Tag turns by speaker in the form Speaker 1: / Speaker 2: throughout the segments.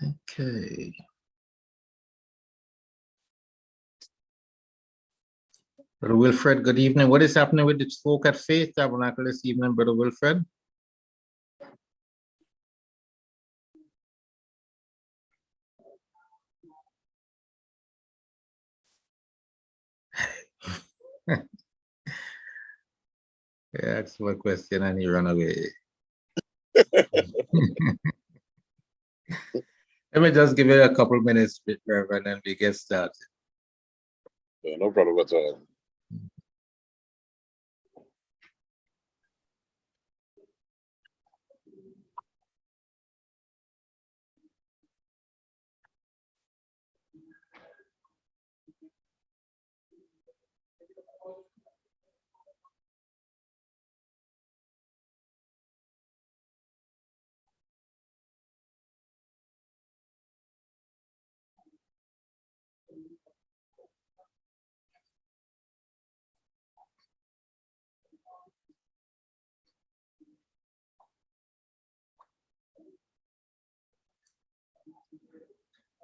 Speaker 1: Okay. Brother Wilfred, good evening. What is happening with the Spoke at Faith Tabernacle this evening, Brother Wilfred? Yeah, that's my question, and he ran away. Let me just give it a couple minutes, Reverend, and we get started.
Speaker 2: Yeah, no problem at all.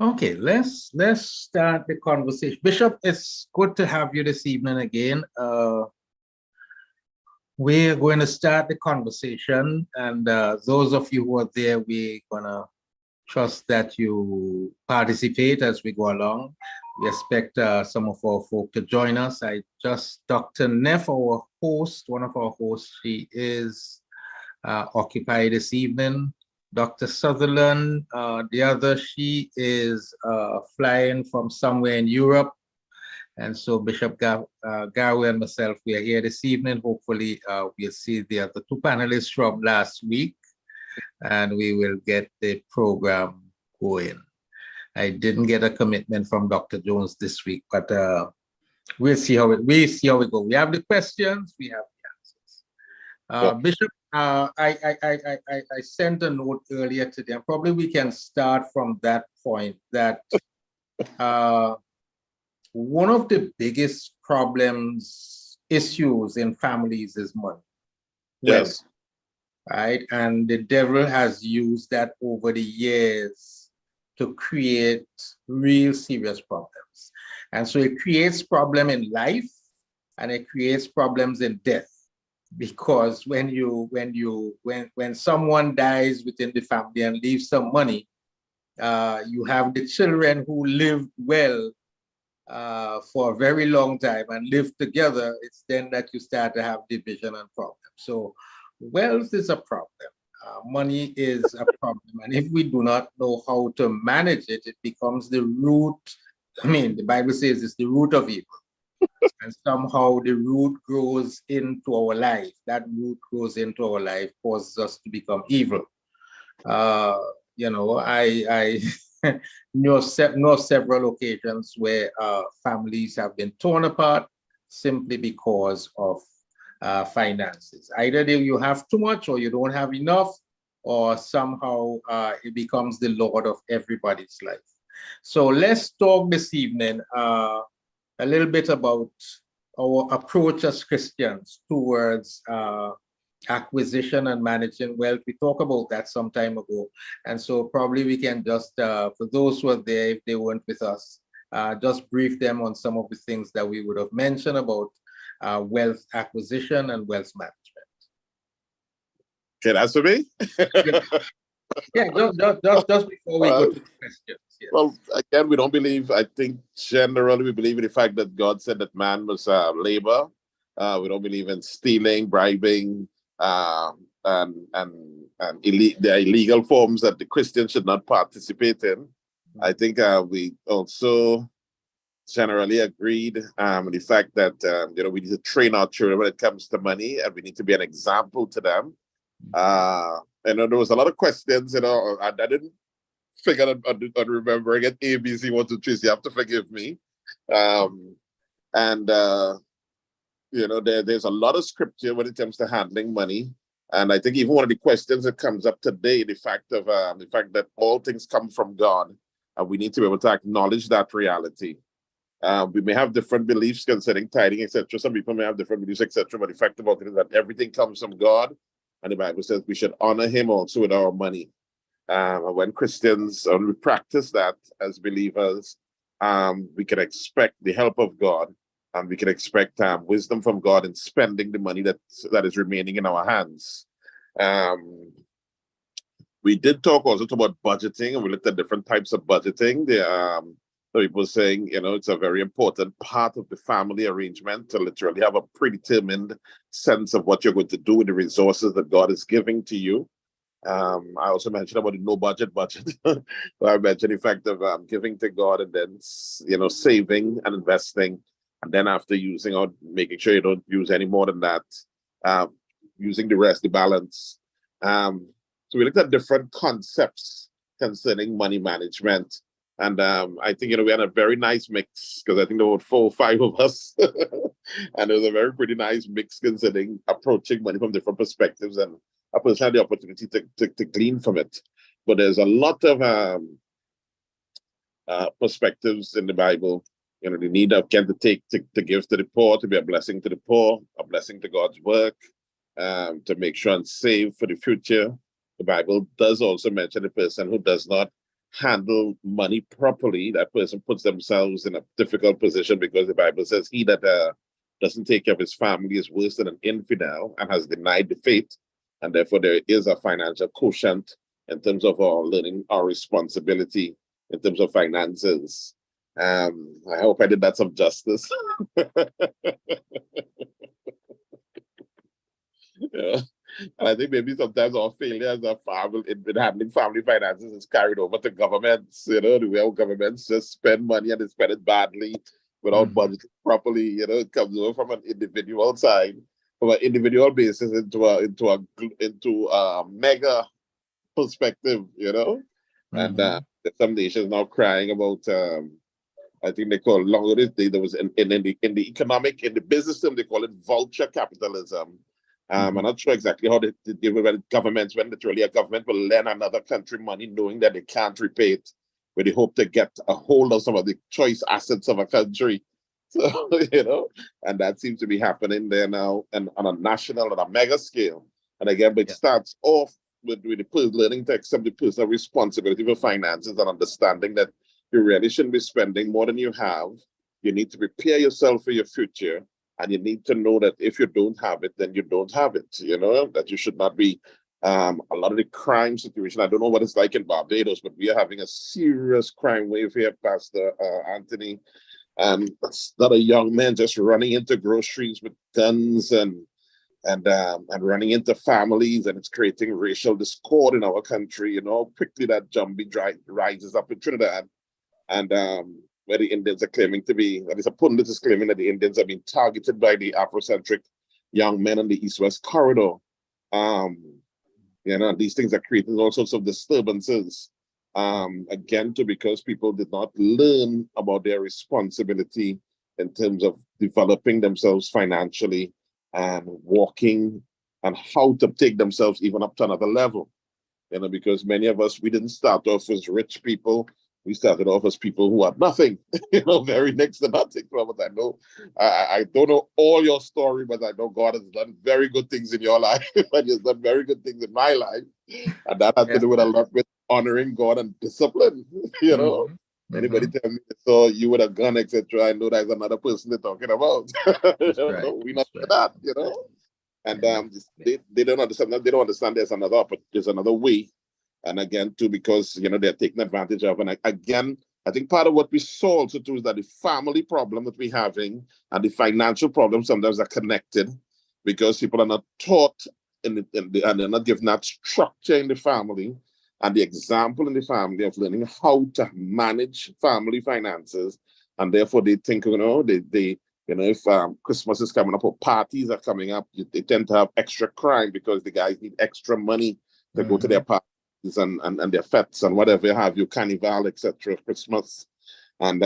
Speaker 1: Okay, let's start the conversation. Bishop, it's good to have you this evening again. We're going to start the conversation, and those of you who are there, we're gonna trust that you participate as we go along. We expect some of our folk to join us. Dr. Neff, our host, one of our hosts, she is occupied this evening. Dr. Sutherland, the other, she is flying from somewhere in Europe. And so Bishop Garwe and myself, we are here this evening. Hopefully we'll see the other two panelists from last week, and we will get the program going. I didn't get a commitment from Dr. Jones this week, but we'll see how it goes. We have the questions, we have the answers. Bishop, I sent a note earlier today, and probably we can start from that point that one of the biggest issues in families is money.
Speaker 2: Yes.
Speaker 1: Right? And the devil has used that over the years to create real serious problems. And so it creates problem in life, and it creates problems in death. Because when someone dies within the family and leaves some money, you have the children who lived well for a very long time and live together. It's then that you start to have division and problems. So wealth is a problem. Money is a problem. And if we do not know how to manage it, it becomes the root. I mean, the Bible says it's the root of evil. And somehow the root grows into our life. That root grows into our life, causes us to become evil. You know, I know several occasions where families have been torn apart simply because of finances. Either you have too much or you don't have enough, or somehow it becomes the Lord of everybody's life. So let's talk this evening a little bit about our approach as Christians towards acquisition and managing wealth. We talked about that some time ago. And so probably we can just, for those who are there, if they weren't with us, just brief them on some of the things that we would have mentioned about wealth acquisition and wealth management.
Speaker 2: Can I answer me?
Speaker 1: Yeah, just before we go to the questions. Yes.
Speaker 2: Well, again, we don't believe, I think generally we believe in the fact that God said that man must labor. We don't believe in stealing, bribing, and the illegal forms that the Christians should not participate in. I think we also generally agreed with the fact that we need to train our children when it comes to money, and we need to be an example to them. And there was a lot of questions, and I didn't figure on remembering it. A, B, C, 1, 2, 3. So you have to forgive me. There's a lot of scripture when it comes to handling money. And I think even one of the questions that comes up today, the fact that all things come from God, and we need to be able to acknowledge that reality. We may have different beliefs concerning tithing, etc. Some people may have different beliefs, etc. But the fact about it is that everything comes from God, and the Bible says we should honor Him also with our money. When Christians, when we practice that as believers, we can expect the help of God, and we can expect wisdom from God in spending the money that is remaining in our hands. We did talk also about budgeting, and we looked at different types of budgeting. People saying, it's a very important part of the family arrangement to literally have a predetermined sense of what you're going to do with the resources that God is giving to you. I also mentioned about the no budget. I mentioned the fact of giving to God and then, saving and investing. And then after using or making sure you don't use any more than that, using the rest, the balance. So we looked at different concepts concerning money management. And I think, we had a very nice mix, because I think there were 4 or 5 of us. And it was a pretty nice mix concerning approaching money from different perspectives. And I personally had the opportunity to glean from it. But there's a lot of perspectives in the Bible. The need of to give to the poor, to be a blessing to the poor, a blessing to God's work, to make sure and save for the future. The Bible does also mention the person who does not handle money properly. That person puts themselves in a difficult position, because the Bible says he that doesn't take care of his family is worse than an infidel and has denied the faith. And therefore, there is a financial quotient in terms of our learning our responsibility in terms of finances. I hope I did that some justice. Yeah. And I think maybe sometimes our failure as a family in handling family finances is carried over to governments, the way our governments just spend money and they spend it badly without budgeting properly. It comes over from an individual side, from an individual basis into a mega perspective, And there's some nations now crying about I think they call there was in the business term, they call it vulture capitalism. I'm not sure exactly how they deal with governments, when literally a government will lend another country money knowing that they can't repay it, where they hope to get a hold of some of the choice assets of a country. So, and that seems to be happening there now, and on a national and a mega scale. And again, it starts off with the learning to accept the personal responsibility for finances and understanding that you really shouldn't be spending more than you have. You need to prepare yourself for your future. And you need to know that if you don't have it, then you don't have it, that you should not be, a lot of the crime situation, I don't know what it's like in Barbados, but we are having a serious crime wave here, Pastor Anthony. That's not a young man just running into groceries with guns and running into families, and it's creating racial discord in our country. Quickly that zombie rises up in Trinidad. And where the Indians are claiming to be, at least a pundit is claiming that the Indians are being targeted by the Afrocentric young men on the East-West corridor. These things are creating all sorts of disturbances. Again, because people did not learn about their responsibility in terms of developing themselves financially and walking and how to take themselves even up to another level. Because many of us, we didn't start off as rich people. We started off as people who had nothing, very next to nothing. But I know, I don't know all your story, but I know God has done very good things in your life, and He's done very good things in my life, and that has to do with a lot with honoring God and discipline. Anybody tell me so you with a gun, etc., I know there's another person they're talking about. We're not that, And they don't understand. They don't understand there's another way. And again, too, because, they're taking advantage of. And again, I think part of what we saw also, too, is that the family problem that we're having and the financial problem sometimes are connected, because people are not taught and they're not given that structure in the family and the example in the family of learning how to manage family finances. And therefore, they think, if Christmas is coming up or parties are coming up, they tend to have extra crime because the guys need extra money to go to their parties and their fetes and whatever have you, Carnival, etc., Christmas. And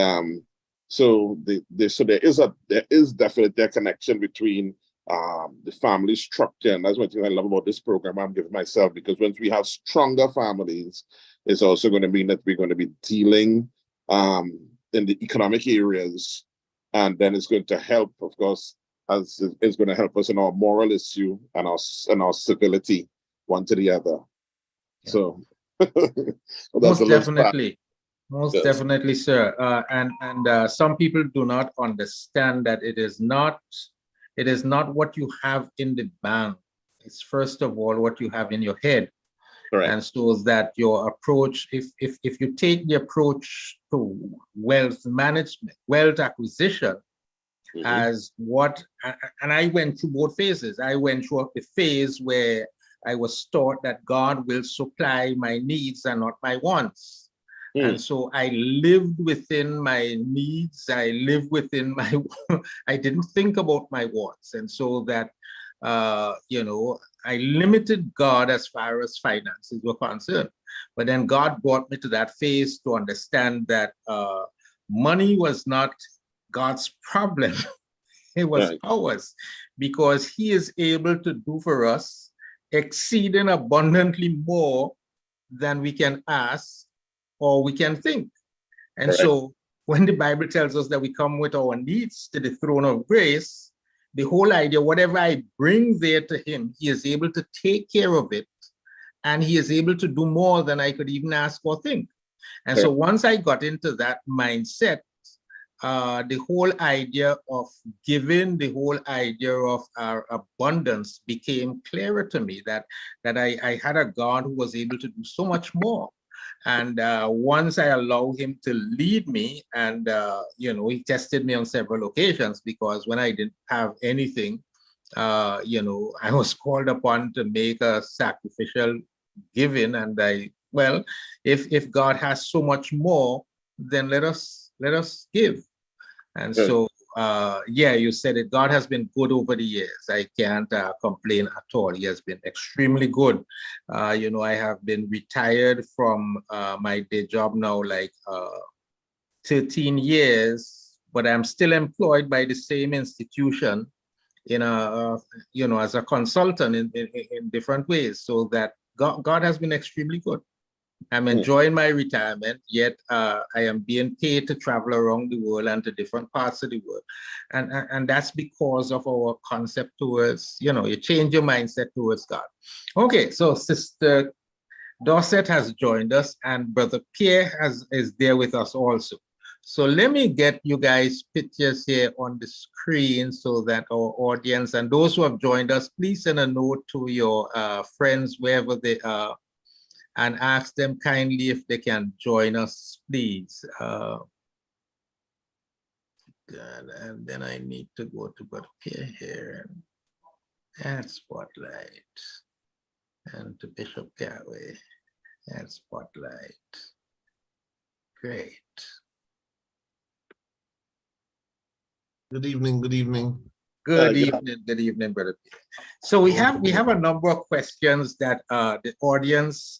Speaker 2: so there is definitely a connection between the family structure. And that's one thing I love about this program I'm giving myself, because once we have stronger families, it's also going to mean that we're going to be dealing in the economic areas. And then it's going to help, of course, as it's going to help us in our moral issue and our civility one to the other. So That's
Speaker 1: Most
Speaker 2: a little sad.
Speaker 1: definitely. Most
Speaker 2: Yes.
Speaker 1: definitely, sir. And some people do not understand that it is not what you have in the bank. It's first of all what you have in your head.
Speaker 2: Correct.
Speaker 1: And so that your approach, if you take the approach to wealth management, wealth acquisition
Speaker 2: Mhm.
Speaker 1: as what, and I went through both phases. I went through the phase where I was taught that God will supply my needs and not my wants.
Speaker 2: Hmm.
Speaker 1: And so I lived within my needs. I lived within my, I didn't think about my wants. And so that, I limited God as far as finances were concerned. But then God brought me to that phase to understand that money was not God's problem. It was
Speaker 2: Right.
Speaker 1: ours, because he is able to do for us exceeding abundantly more than we can ask or we can think. And
Speaker 2: Correct.
Speaker 1: so when the Bible tells us that we come with our needs to the throne of grace, the whole idea, whatever I bring there to him, he is able to take care of it. And he is able to do more than I could even ask or think. And so
Speaker 2: Correct.
Speaker 1: once I got into that mindset, the whole idea of giving, the whole idea of our abundance became clearer to me, that I had a God who was able to do so much more. And once I allowed him to lead me, and he tested me on several occasions, because when I didn't have anything, I was called upon to make a sacrificial giving, and if God has so much more, then let us give. And
Speaker 2: Good.
Speaker 1: so, you said it. God has been good over the years. I can't complain at all. He has been extremely good. I have been retired from my day job now, like 13 years, but I'm still employed by the same institution as a consultant in different ways. So that God has been extremely good. I'm
Speaker 2: Hmm.
Speaker 1: enjoying my retirement, yet I am being paid to travel around the world and to different parts of the world. And that's because of our concept towards, you change your mindset towards God. Okay, so Sister Dorset has joined us, and Brother Pierre is there with us also. So let me get you guys pictures here on the screen so that our audience and those who have joined us, please send a note to your friends wherever they are, and ask them kindly if they can join us, please. And then I need to go to Brother Pierre here and Spotlight, and to Bishop Garway and Spotlight. Great.
Speaker 3: Good evening. Good evening.
Speaker 1: Good evening, Brother Pierre. So we have a number of questions that the audience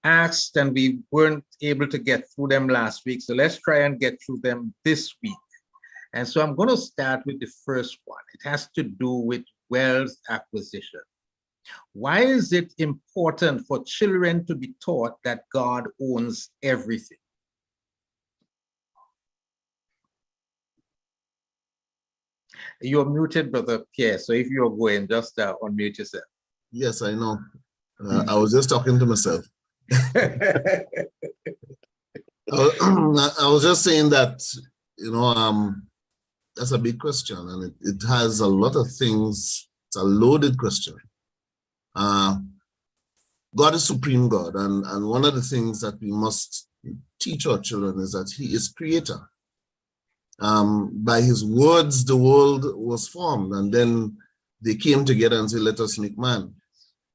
Speaker 1: asked, and we weren't able to get through them last week. So let's try and get through them this week. And so I'm going to start with the first one. It has to do with wealth acquisition. Why is it important for children to be taught that God owns everything? You're muted, Brother Pierre. So if you're going, just unmute yourself.
Speaker 3: Yes, I know. I was just talking to myself. I was just saying that, that's a big question, and it has a lot of things. It's a loaded question. God is supreme God, and one of the things that we must teach our children is that he is creator. By his words, the world was formed, and then they came together and said, let us make man.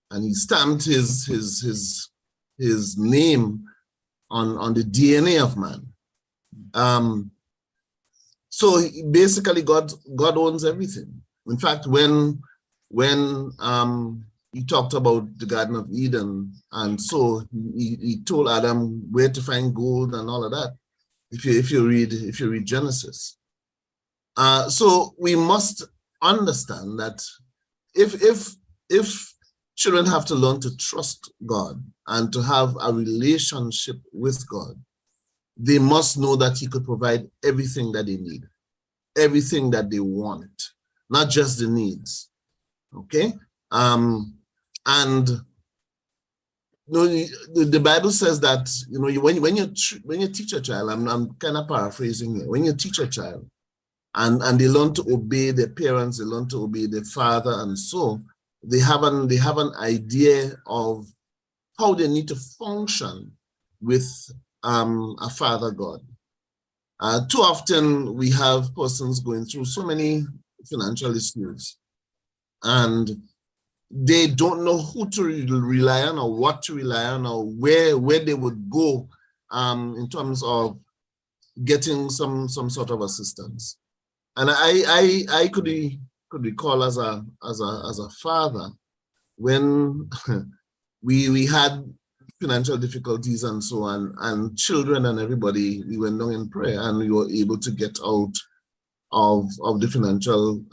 Speaker 3: And he stamped his name on the DNA of man. So basically, God owns everything. In fact, when he talked about the Garden of Eden, and so he told Adam where to find gold and all of that. If you read Genesis, so we must understand that if children have to learn to trust God and to have a relationship with God, they must know that he could provide everything that they need, everything that they want, not just the needs. Okay, and No, the Bible says that, you know, when you teach a child, I'm kind of paraphrasing here. When you teach a child, and they learn to obey their parents, they learn to obey their father, and so they have an idea of how they need to function with a Father God. Too often we have persons going through so many financial issues, and they don't know who to rely on or what to rely on or where they would go in terms of getting some sort of assistance. And I could recall as a father when we had financial difficulties and so on, and children and everybody, we went down in prayer and we were able to get out of the financial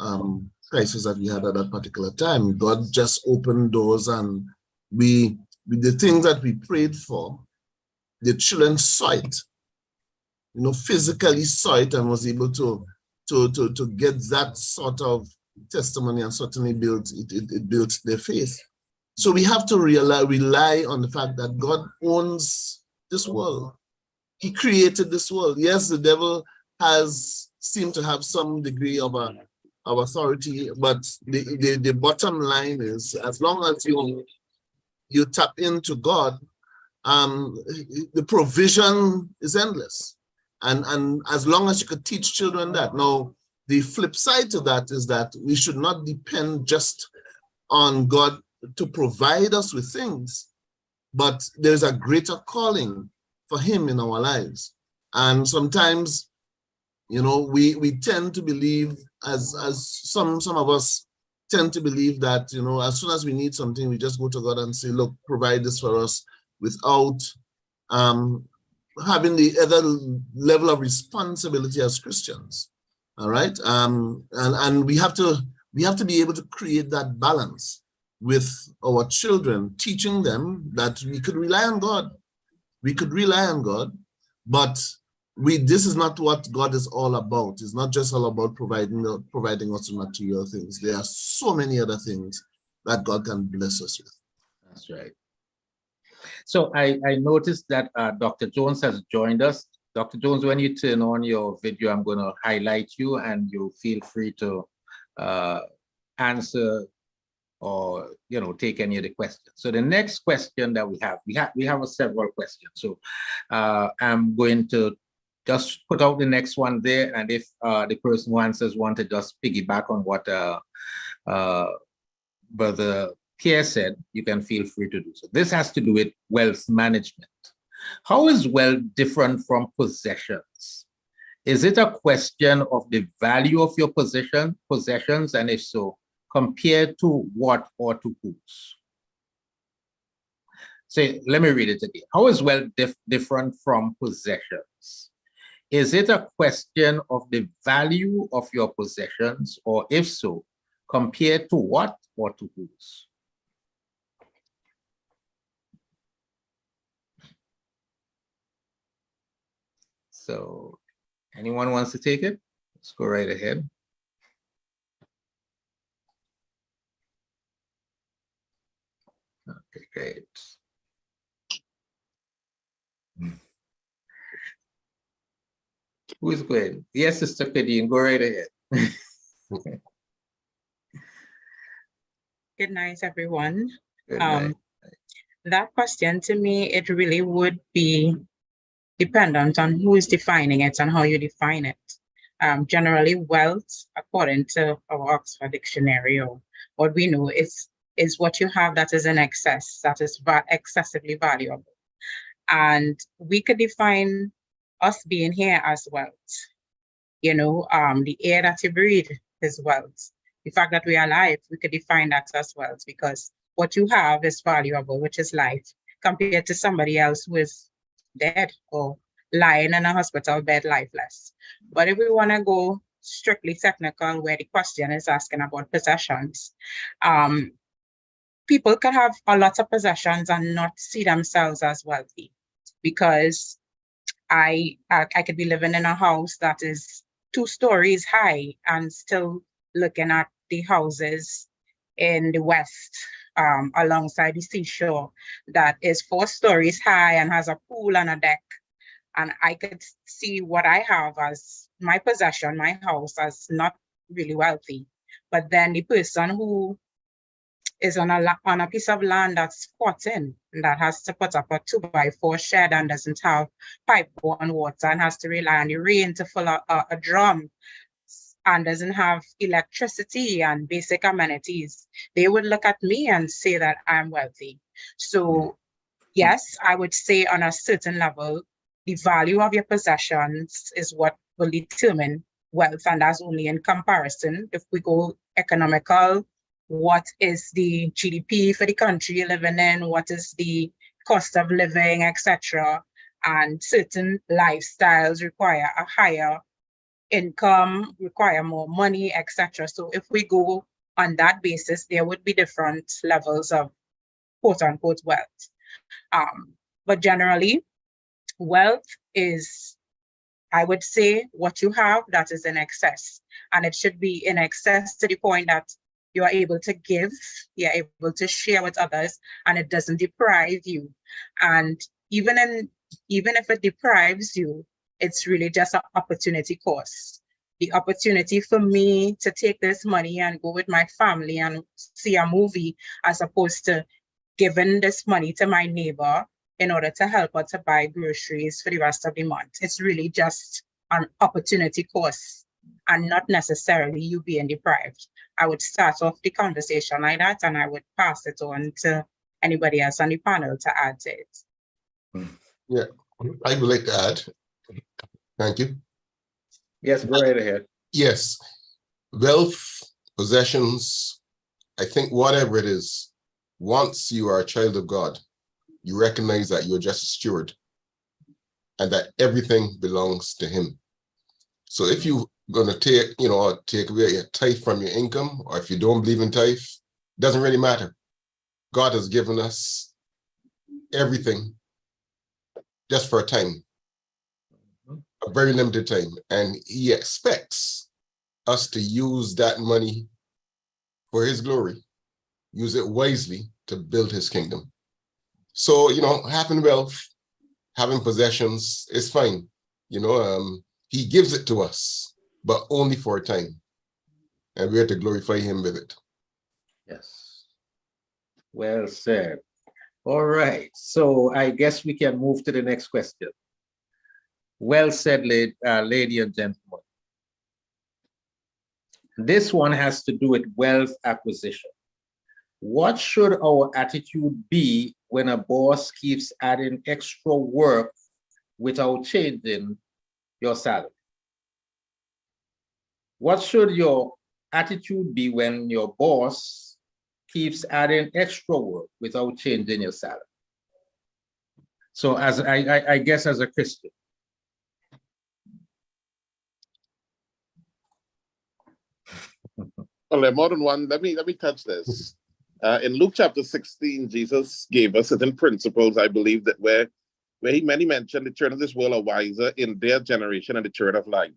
Speaker 3: crisis that we had at that particular time. God just opened doors, and with the things that we prayed for, the children saw it, you know, physically saw it, and was able to get that sort of testimony, and certainly it built their faith. So we have to rely on the fact that God owns this world. He created this world. Yes, the devil has seemed to have some degree of authority, but the bottom line is, as long as you tap into God, the provision is endless. And as long as you could teach children that. Now, the flip side to that is that we should not depend just on God to provide us with things, but there's a greater calling for him in our lives. And sometimes, you know, we tend to believe, as some of us tend to believe, that, you know, as soon as we need something, we just go to God and say, look, provide this for us, without having the other level of responsibility as Christians. All right. And we have to be able to create that balance with our children, teaching them that we could rely on God. We could rely on God, but this is not what God is all about. It's not just all about providing us with material things. There are so many other things that God can bless us with.
Speaker 1: That's right. So I noticed that Dr. Jones has joined us. Dr. Jones, when you turn on your video, I'm going to highlight you, and you feel free to answer or, you know, take any of the questions. So the next question that we have several questions. So I'm going to just put out the next one there, and if the person who answers want to just piggyback on what Brother Pierre said, you can feel free to do so. This has to do with wealth management. How is wealth different from possessions? Is it a question of the value of your possessions, and if so, compared to what or to whose? So let me read it again. How is wealth different from possessions? Is it a question of the value of your possessions, or if so, compared to what or to whose? So anyone wants to take it? Let's go right ahead. Okay, great. Who is going? Yes, Sister Kadeen, go right ahead.
Speaker 4: Good night, everyone.
Speaker 1: Good night.
Speaker 4: That question, to me, it really would be dependent on who is defining it and how you define it. Generally, wealth, according to our Oxford Dictionary, or what we know, is what you have that is in excess, that is excessively valuable. And we could define us being here as wealth. You know, the air that you breathe is wealth. The fact that we are alive, we could define that as wealth, because what you have is valuable, which is life, compared to somebody else who is dead or lying in a hospital bed lifeless. But if we want to go strictly technical, where the question is asking about possessions, people can have a lot of possessions and not see themselves as wealthy, because I could be living in a house that is 2 stories high and still looking at the houses in the West, alongside the seashore, that is 4 stories high and has a pool and a deck. And I could see what I have as my possession, my house, as not really wealthy. But then the person who is on a piece of land that's squatting, that has to put up a 2x4 shed and doesn't have pipe-borne water and has to rely on the rain to fill a drum and doesn't have electricity and basic amenities, they would look at me and say that I'm wealthy. So yes, I would say on a certain level, the value of your possessions is what will determine wealth, and that's only in comparison. If we go economical, what is the GDP for the country you're living in, what is the cost of living, etc. And certain lifestyles require a higher income, require more money, etc. So if we go on that basis, there would be different levels of quote unquote wealth. But generally, wealth is, I would say, what you have that is in excess. And it should be in excess to the point that you are able to give, you're able to share with others, and it doesn't deprive you. And even if it deprives you, it's really just an opportunity cost. The opportunity for me to take this money and go with my family and see a movie, as opposed to giving this money to my neighbor in order to help her to buy groceries for the rest of the month. It's really just an opportunity cost and not necessarily you being deprived. I would start off the conversation like that, and I would pass it on to anybody else on the panel to add to it.
Speaker 5: Yeah, I would like to add. Thank you.
Speaker 1: Yes, go right ahead.
Speaker 5: Yes, wealth, possessions, I think whatever it is, once you are a child of God, you recognize that you're just a steward and that everything belongs to him. So if you're going to take away a tithe from your income, or if you don't believe in tithe, it doesn't really matter. God has given us everything just for a time, a very limited time. And he expects us to use that money for his glory, use it wisely to build his kingdom. So, having wealth, having possessions is fine. He gives it to us, but only for a time. And we have to glorify him with it.
Speaker 1: Yes. Well said. All right. So I guess we can move to the next question. Well said, lady and gentlemen. This one has to do with wealth acquisition. What should our attitude be when a boss keeps adding extra work without changing your salary? What should your attitude be when your boss keeps adding extra work without changing your salary? So as I guess as a Christian.
Speaker 2: Well, there are more than one. Let me touch this. In Luke chapter 16, Jesus gave us certain principles, I believe, that where he mentioned the children of this world are wiser in their generation and the children of light.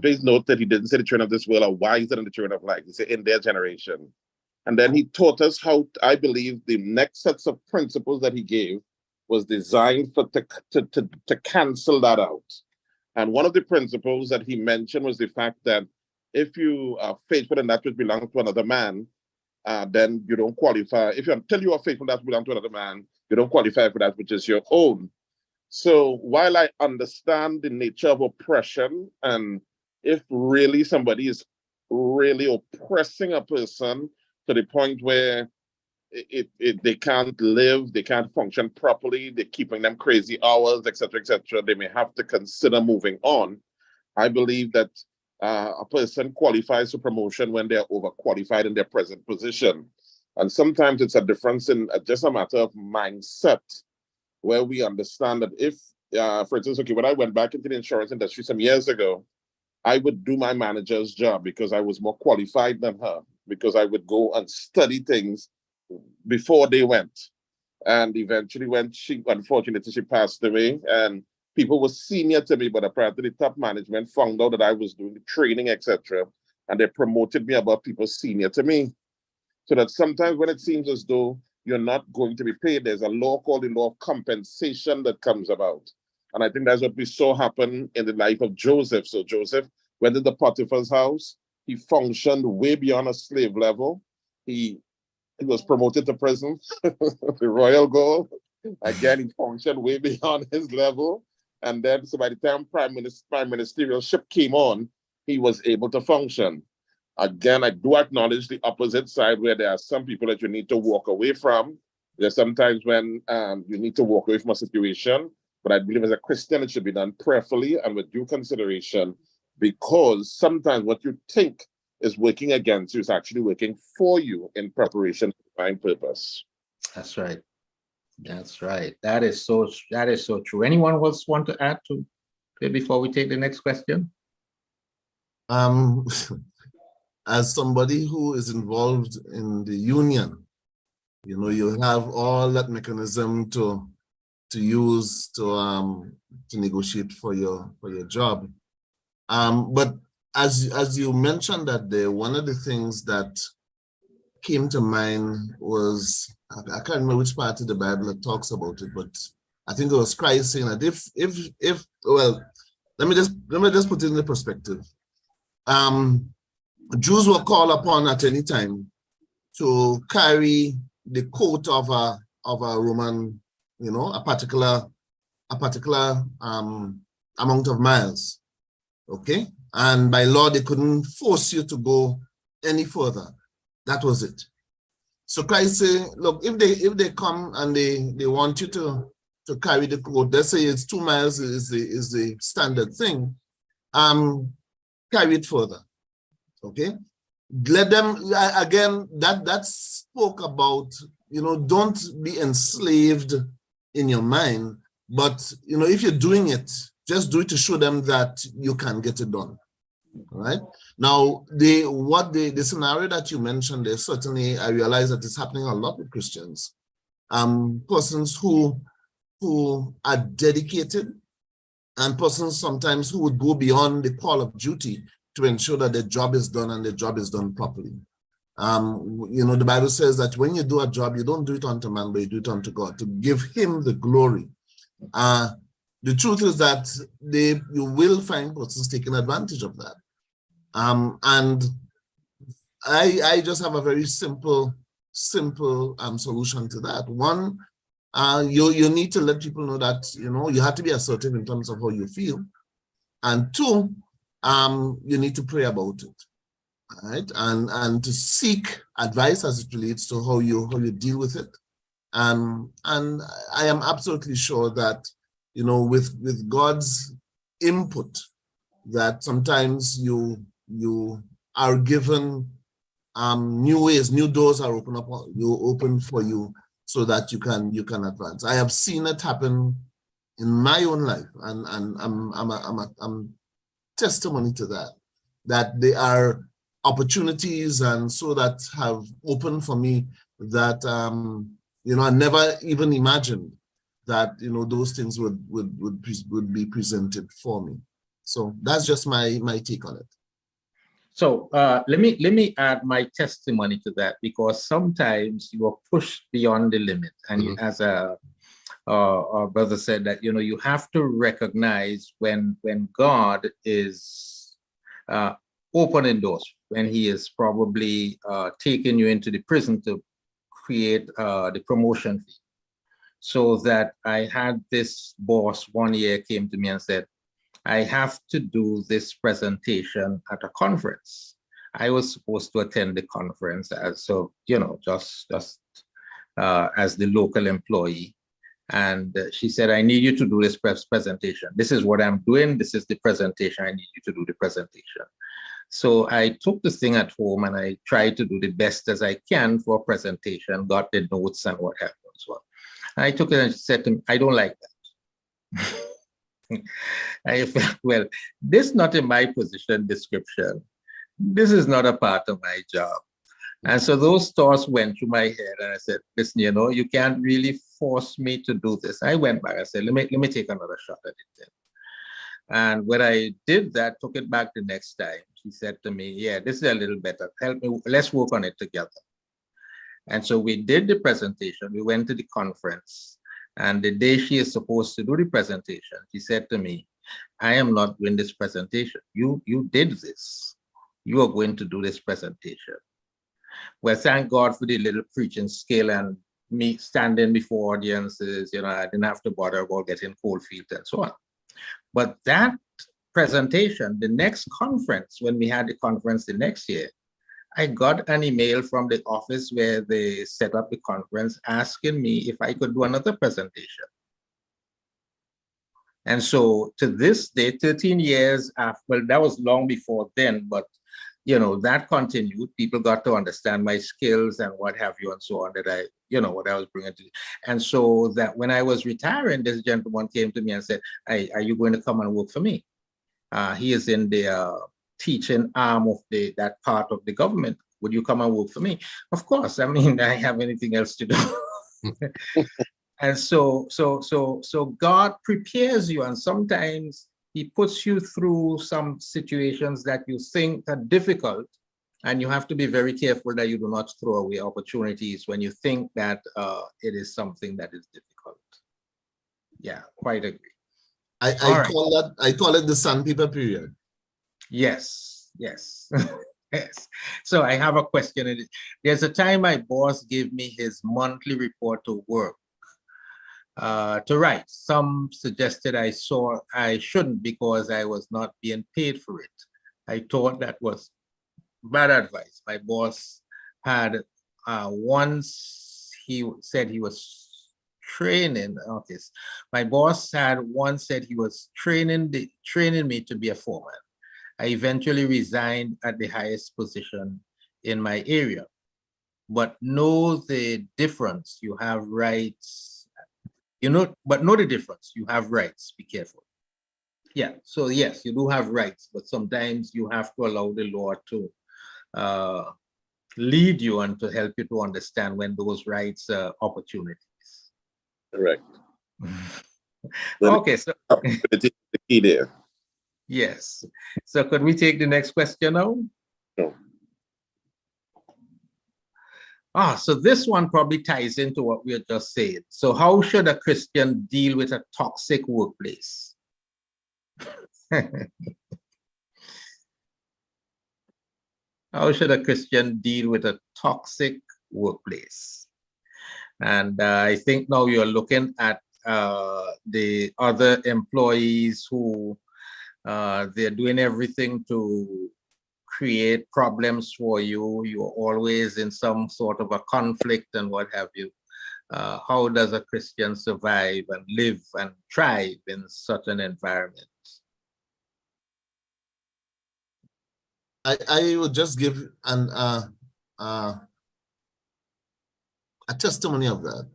Speaker 2: Please note that he didn't say the children of this world are wiser than the children of light. He said in their generation. And then he taught us how, I believe, the next sets of principles that he gave was designed to cancel that out. And one of the principles that he mentioned was the fact that if you are faithful in that which belongs to another man, then you don't qualify. Until you are faithful that belongs to another man, you don't qualify for that which is your own. So while I understand the nature of oppression, and if really somebody is really oppressing a person to the point where they can't live, they can't function properly, they're keeping them crazy hours, etc., they may have to consider moving on. I believe that a person qualifies for promotion when they're overqualified in their present position. And sometimes it's a difference in just a matter of mindset, where we understand that if, for instance, when I went back into the insurance industry some years ago, I would do my manager's job because I was more qualified than her, because I would go and study things before they went. And eventually unfortunately, she passed away, and people were senior to me, but apparently the top management found out that I was doing the training, etc., and they promoted me above people senior to me. So that sometimes when it seems as though you're not going to be paid, there's a law called the law of compensation that comes about. And I think that's what we saw happen in the life of Joseph. So Joseph went to the Potiphar's house. He functioned way beyond a slave level. He was promoted to prison, the royal goal. Again, he functioned way beyond his level. And then, so by the time prime ministership came on, he was able to function. Again, I do acknowledge the opposite side where there are some people that you need to walk away from. There's sometimes when you need to walk away from a situation, but I believe as a Christian, it should be done prayerfully and with due consideration, because sometimes what you think is working against you is actually working for you in preparation for divine purpose.
Speaker 1: That's right. That's right. That is so true. Anyone else want to add to it before we take the next question?
Speaker 3: As somebody who is involved in the union, you know, you have all that mechanism to use to negotiate for your job. But as you mentioned that there, one of the things that came to mind was, I can't remember which part of the Bible that talks about it, but I think it was Christ saying that if well, let me just put it in the perspective. Jews were called upon at any time to carry the coat of a Roman, you know, a particular amount of miles. Okay, and by law they couldn't force you to go any further. That was it. So Christ say, look, if they come and they want you to carry the coat, let's say it's 2 miles is the standard thing, carry it further. Okay, let them, again, that spoke about, you know, don't be enslaved in your mind, but you know, if you're doing it, just do it to show them that you can get it done. All right. Now, the scenario that you mentioned there, certainly I realize that it's happening a lot with Christians. Persons who are dedicated, and persons sometimes who would go beyond the call of duty to ensure that the job is done and the job is done properly. You know, the Bible says that when you do a job, you don't do it unto man, but you do it unto God, to give him the glory. The truth is that you will find persons taking advantage of that. And I just have a very simple solution to that. One, you need to let people know that, you know, you have to be assertive in terms of how you feel. And two, you need to pray about it, right? And to seek advice as it relates to how you deal with it. And I am absolutely sure that, you know, with God's input, that sometimes you are given new ways, new doors are open for you, so that you can advance. I have seen it happen in my own life, and I'm testimony to that there are opportunities and so that have opened for me that you know, I never even imagined that, you know, those things would be presented for me. So that's just my take on it.
Speaker 1: So let me add my testimony to that, because sometimes you are pushed beyond the limit, and as our brother said, that, you know, you have to recognize when God is opening doors, when he is probably taking you into the prison to create the promotion fee. So that I had this boss one year came to me and said, I have to do this presentation at a conference. I was supposed to attend the conference as, so, you know, just as the local employee. And she said, I need you to do this presentation. This is what I'm doing. This is the presentation. I need you to do the presentation. So I took the thing at home and I tried to do the best as I can for a presentation, got the notes and what happened as well. I took it and said to him, I don't like that. I felt, well, this is not in my position description. This is not a part of my job. And so those thoughts went through my head, and I said, listen, you know, you can't really force me to do this. I went back, I said, let me take another shot at it then. And when I did that, took it back the next time, she said to me, yeah, this is a little better. Help me, let's work on it together. And so we did the presentation. We went to the conference. And the day she is supposed to do the presentation, she said to me, I am not doing this presentation. You did this. You are going to do this presentation. Well, thank God for the little preaching skill and me standing before audiences. You know, I didn't have to bother about getting cold feet and so on. But that presentation, the next conference, when we had the conference the next year, I got an email from the office where they set up the conference asking me if I could do another presentation. And so to this day, 13 years after, well, that was long before then, but you know, that continued. People got to understand my skills and what have you and so on, that I, you know, what I was bringing to. And so that when I was retiring, this gentleman came to me and said, hey, are you going to come and work for me? He is in the teaching arm of that part of the government. Would you come and work for me? Of course. I mean, I have anything else to do. And so God prepares you, and sometimes he puts you through some situations that you think are difficult, and you have to be very careful that you do not throw away opportunities when you think that it is something that is difficult. Yeah, quite agree.
Speaker 3: I call it the sandpaper period.
Speaker 1: Yes, yes. Yes. So I have a question. There's a time my boss gave me his monthly report to work to write. Some suggested I shouldn't because I was not being paid for it. I thought that was bad advice. My boss had once he said he was training. Okay, my boss had once said he was training me to be a foreman. I eventually resigned at the highest position in my area. But know the difference. You have rights. You know, but know the difference. You have rights. Be careful. Yeah. So yes, you do have rights, but sometimes you have to allow the law to lead you and to help you to understand when those rights are opportunities.
Speaker 2: Correct.
Speaker 1: Okay. So
Speaker 2: the key there.
Speaker 1: yes. So could we take the next question now?
Speaker 2: Sure.
Speaker 1: So this one probably ties into what we had just said. So how should a Christian deal with a toxic workplace? How should a Christian deal with a toxic workplace? And I think now you're looking at the other employees who they're doing everything to create problems for you. You're always in some sort of a conflict and what have you. How does a Christian survive and live and thrive in such an environment?
Speaker 3: I would just give a testimony of that.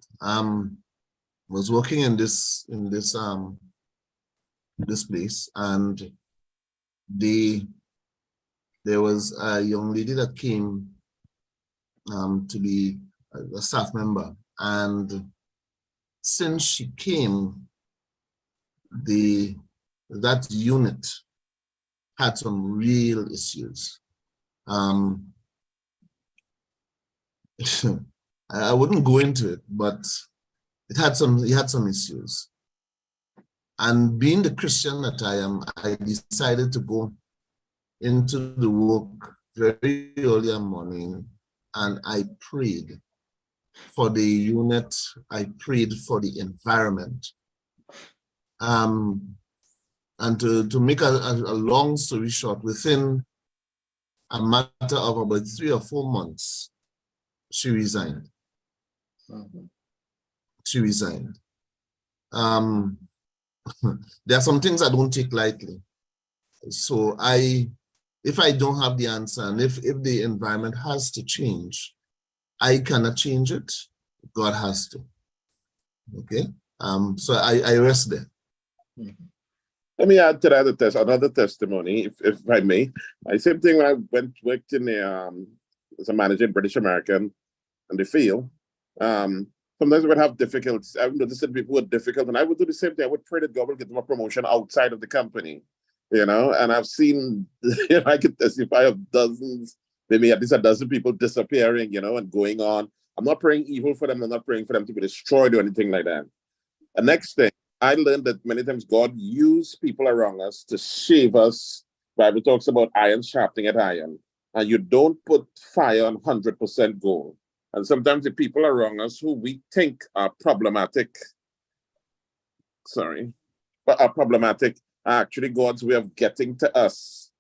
Speaker 3: Was working in this place, and there was a young lady that came to be a staff member, and since she came, that unit had some real issues. I wouldn't go into it, but it had some issues. And being the Christian that I am, I decided to go into the work very early in the morning, and I prayed for the unit. I prayed for the environment. And to make a long story short, within a matter of about 3 or 4 months, she resigned. She resigned. There are some things I don't take lightly. So if I don't have the answer, and if the environment has to change, I cannot change it. God has to. Okay. So I rest there.
Speaker 2: Let me add to that another testimony, if I may. Same thing when I worked in as a manager in British American in the field. Sometimes we would have difficulties. I've noticed that people were difficult, and I would do the same thing. I would pray that God would get them a promotion outside of the company, you know. And I've seen, I could testify of dozens, maybe at least a dozen people disappearing, you know, and going on I'm not praying evil for them. I'm not praying for them to be destroyed or anything like that. The next thing, I learned that many times God used people around us to shave us. Bible talks about iron sharpening at iron. And you don't put fire on 100% gold. And sometimes the people around us who we think are problematic, but are problematic, are actually God's way of getting to us.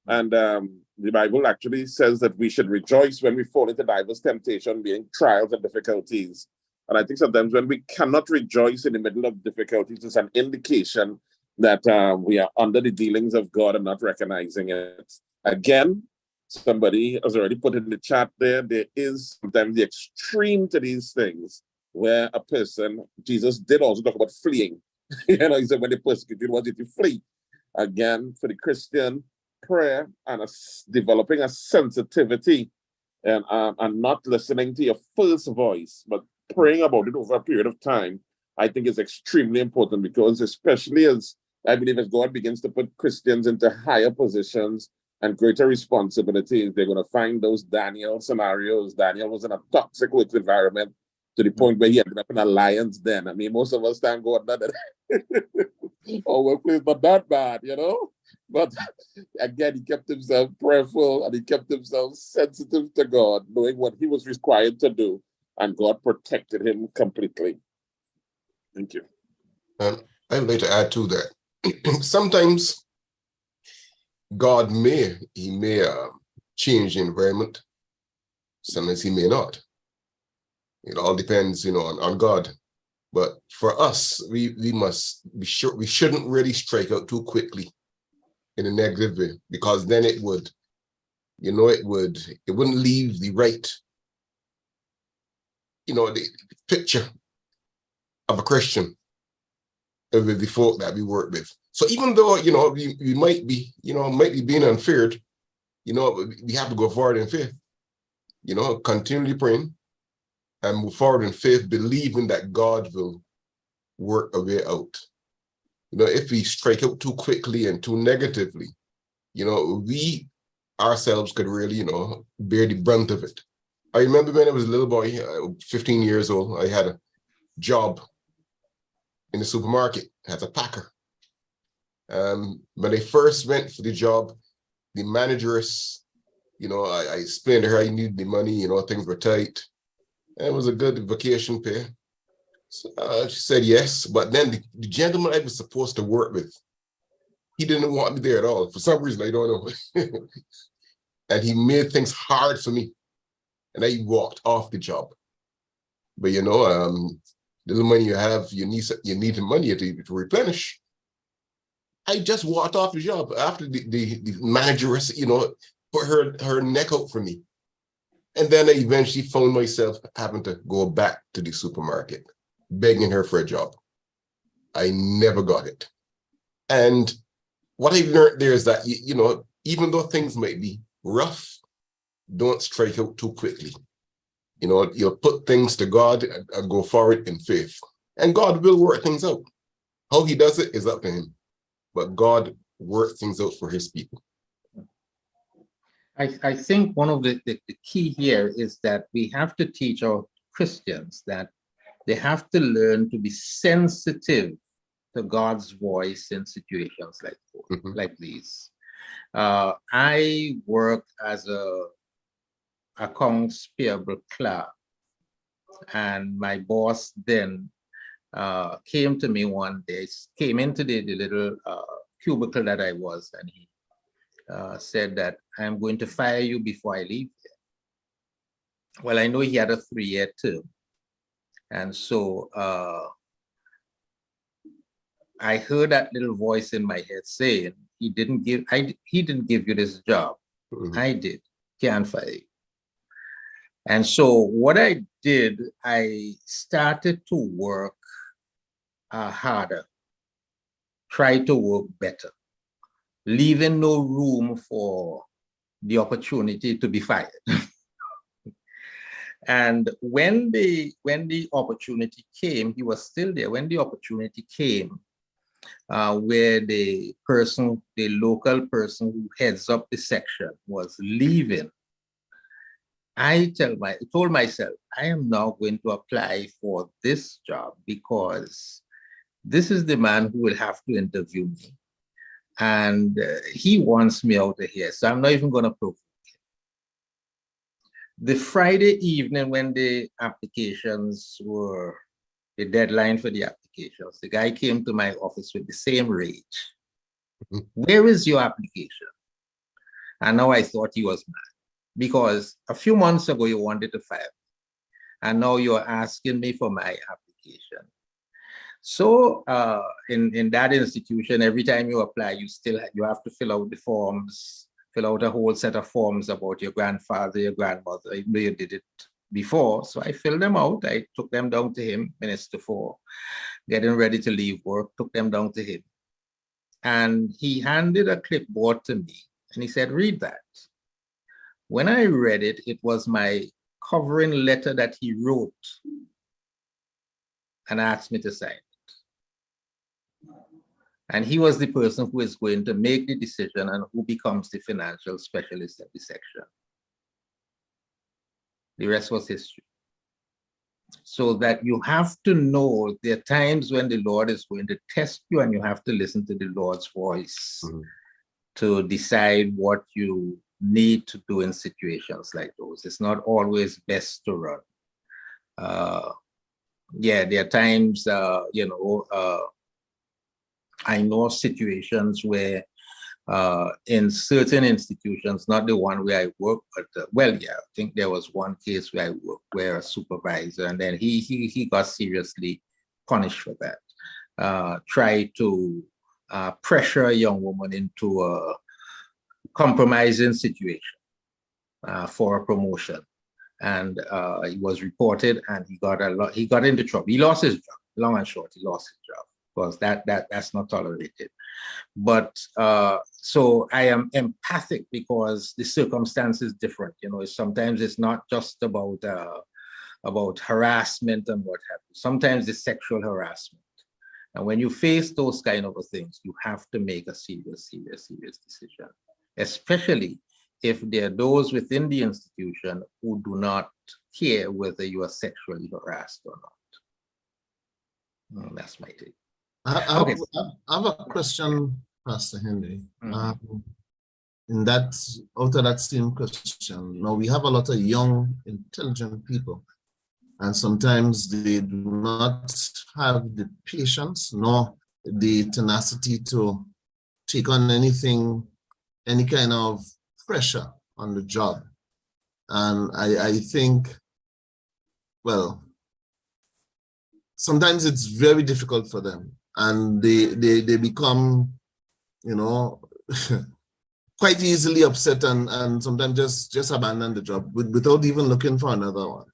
Speaker 2: And the Bible actually says that we should rejoice when we fall into diverse temptation, being trials and difficulties. And I think sometimes when we cannot rejoice in the middle of difficulties, it's an indication that we are under the dealings of God and not recognizing it. Again, somebody has already put in the chat there is sometimes the extreme to these things where a person, Jesus did also talk about fleeing. He said when they persecuted, wanted to flee. Again, for the Christian, prayer and developing a sensitivity and not listening to your first voice, but praying about it over a period of time, I think is extremely important, because especially as I believe as God begins to put Christians into higher positions and greater responsibilities, they're going to find those Daniel scenarios. Daniel was in a toxic work environment to the point where he ended up in a lion's den. I mean, most of us thank God that our workplace not that bad, But again, he kept himself prayerful and he kept himself sensitive to God, knowing what he was required to do, and God protected him completely. Thank you.
Speaker 5: I'd like to add to that. Sometimes God may change the environment. Sometimes he may not. It all depends, on God. But for us, we must be sure we shouldn't really strike out too quickly in a negative way, because then it wouldn't leave the right, the picture of a Christian with the folk that we work with. So even though, we might be being unfair, we have to go forward in faith, continually praying and move forward in faith, believing that God will work a way out. If we strike out too quickly and too negatively, we ourselves could really, bear the brunt of it. I remember when I was a little boy, 15 years old, I had a job in the supermarket as a packer. When I first went for the job, the manageress, I explained to her I needed the money, things were tight. And it was a good vacation pay. So, she said yes, but then the gentleman I was supposed to work with, he didn't want me there at all. For some reason, I don't know. And he made things hard for me. And I walked off the job. But the little money you have, you need the money to replenish. I just walked off the job after the manageress, put her neck out for me. And then I eventually found myself having to go back to the supermarket, begging her for a job. I never got it. And what I learned there is that, even though things might be rough, don't strike out too quickly. You'll put things to God and go forward in faith. And God will work things out. How he does it is up to him. But God works things out for his people.
Speaker 1: I think one of the key here is that we have to teach our Christians that they have to learn to be sensitive to God's voice in situations like these. I work as a accounts payable clerk, and my boss then came to me one day, came into the little cubicle that I was, and he said that I'm going to fire you before I leave here. Well, I know he had a 3-year term. And so I heard that little voice in my head saying, he didn't give you this job. Mm-hmm. I did. Can't fire you. And so what I did, I started to work harder, try to work better, leaving no room for the opportunity to be fired. And when the opportunity came, he was still there. When the opportunity came, where the local person who heads up the section was leaving, I told myself, I am now going to apply for this job because this is the man who will have to interview me. And he wants me out of here. So I'm not even going to prove. The Friday evening when the deadline for the applications, the guy came to my office with the same rage.
Speaker 5: Mhm.
Speaker 1: Where is your application? And now I thought he was mad because a few months ago you wanted to fire me, and now you're asking me for my application. So in that institution, every time you apply, you have to fill out the forms, fill out a whole set of forms about your grandfather, your grandmother, even though you did it before. So I filled them out. I took them down to him, minutes before, getting ready to leave work, took them down to him. And he handed a clipboard to me and he said, read that. When I read it, it was my covering letter that he wrote and asked me to sign it. And he was the person who is going to make the decision and who becomes the financial specialist at the section. The rest was history. So that you have to know there are times when the Lord is going to test you and you have to listen to the Lord's voice to decide what you need to do in situations like those. It's not always best to run. Yeah, there are times, I know situations where in certain institutions, not the one where I work, but I think there was one case where I worked where a supervisor, and then he got seriously punished for that. Tried to pressure a young woman into a compromising situation for a promotion, and he was reported, and he got into trouble. He lost his job. Long and short, he lost his job because that's not tolerated. But so I am empathic because the circumstance is different. Sometimes it's not just about harassment and what have you. Sometimes it's sexual harassment. And when you face those kind of things, you have to make a serious decision, especially if there are those within the institution who do not care whether you are sexually harassed or not. That's my take.
Speaker 3: I
Speaker 1: Okay.
Speaker 3: have a question, Pastor Henry.
Speaker 1: Mhm.
Speaker 3: Out of that same question, now we have a lot of young, intelligent people, and sometimes they do not have the patience nor the tenacity to take on any kind of pressure on the job. And I think, well, sometimes it's very difficult for them, and they become, quite easily upset and sometimes just abandon the job without even looking for another one.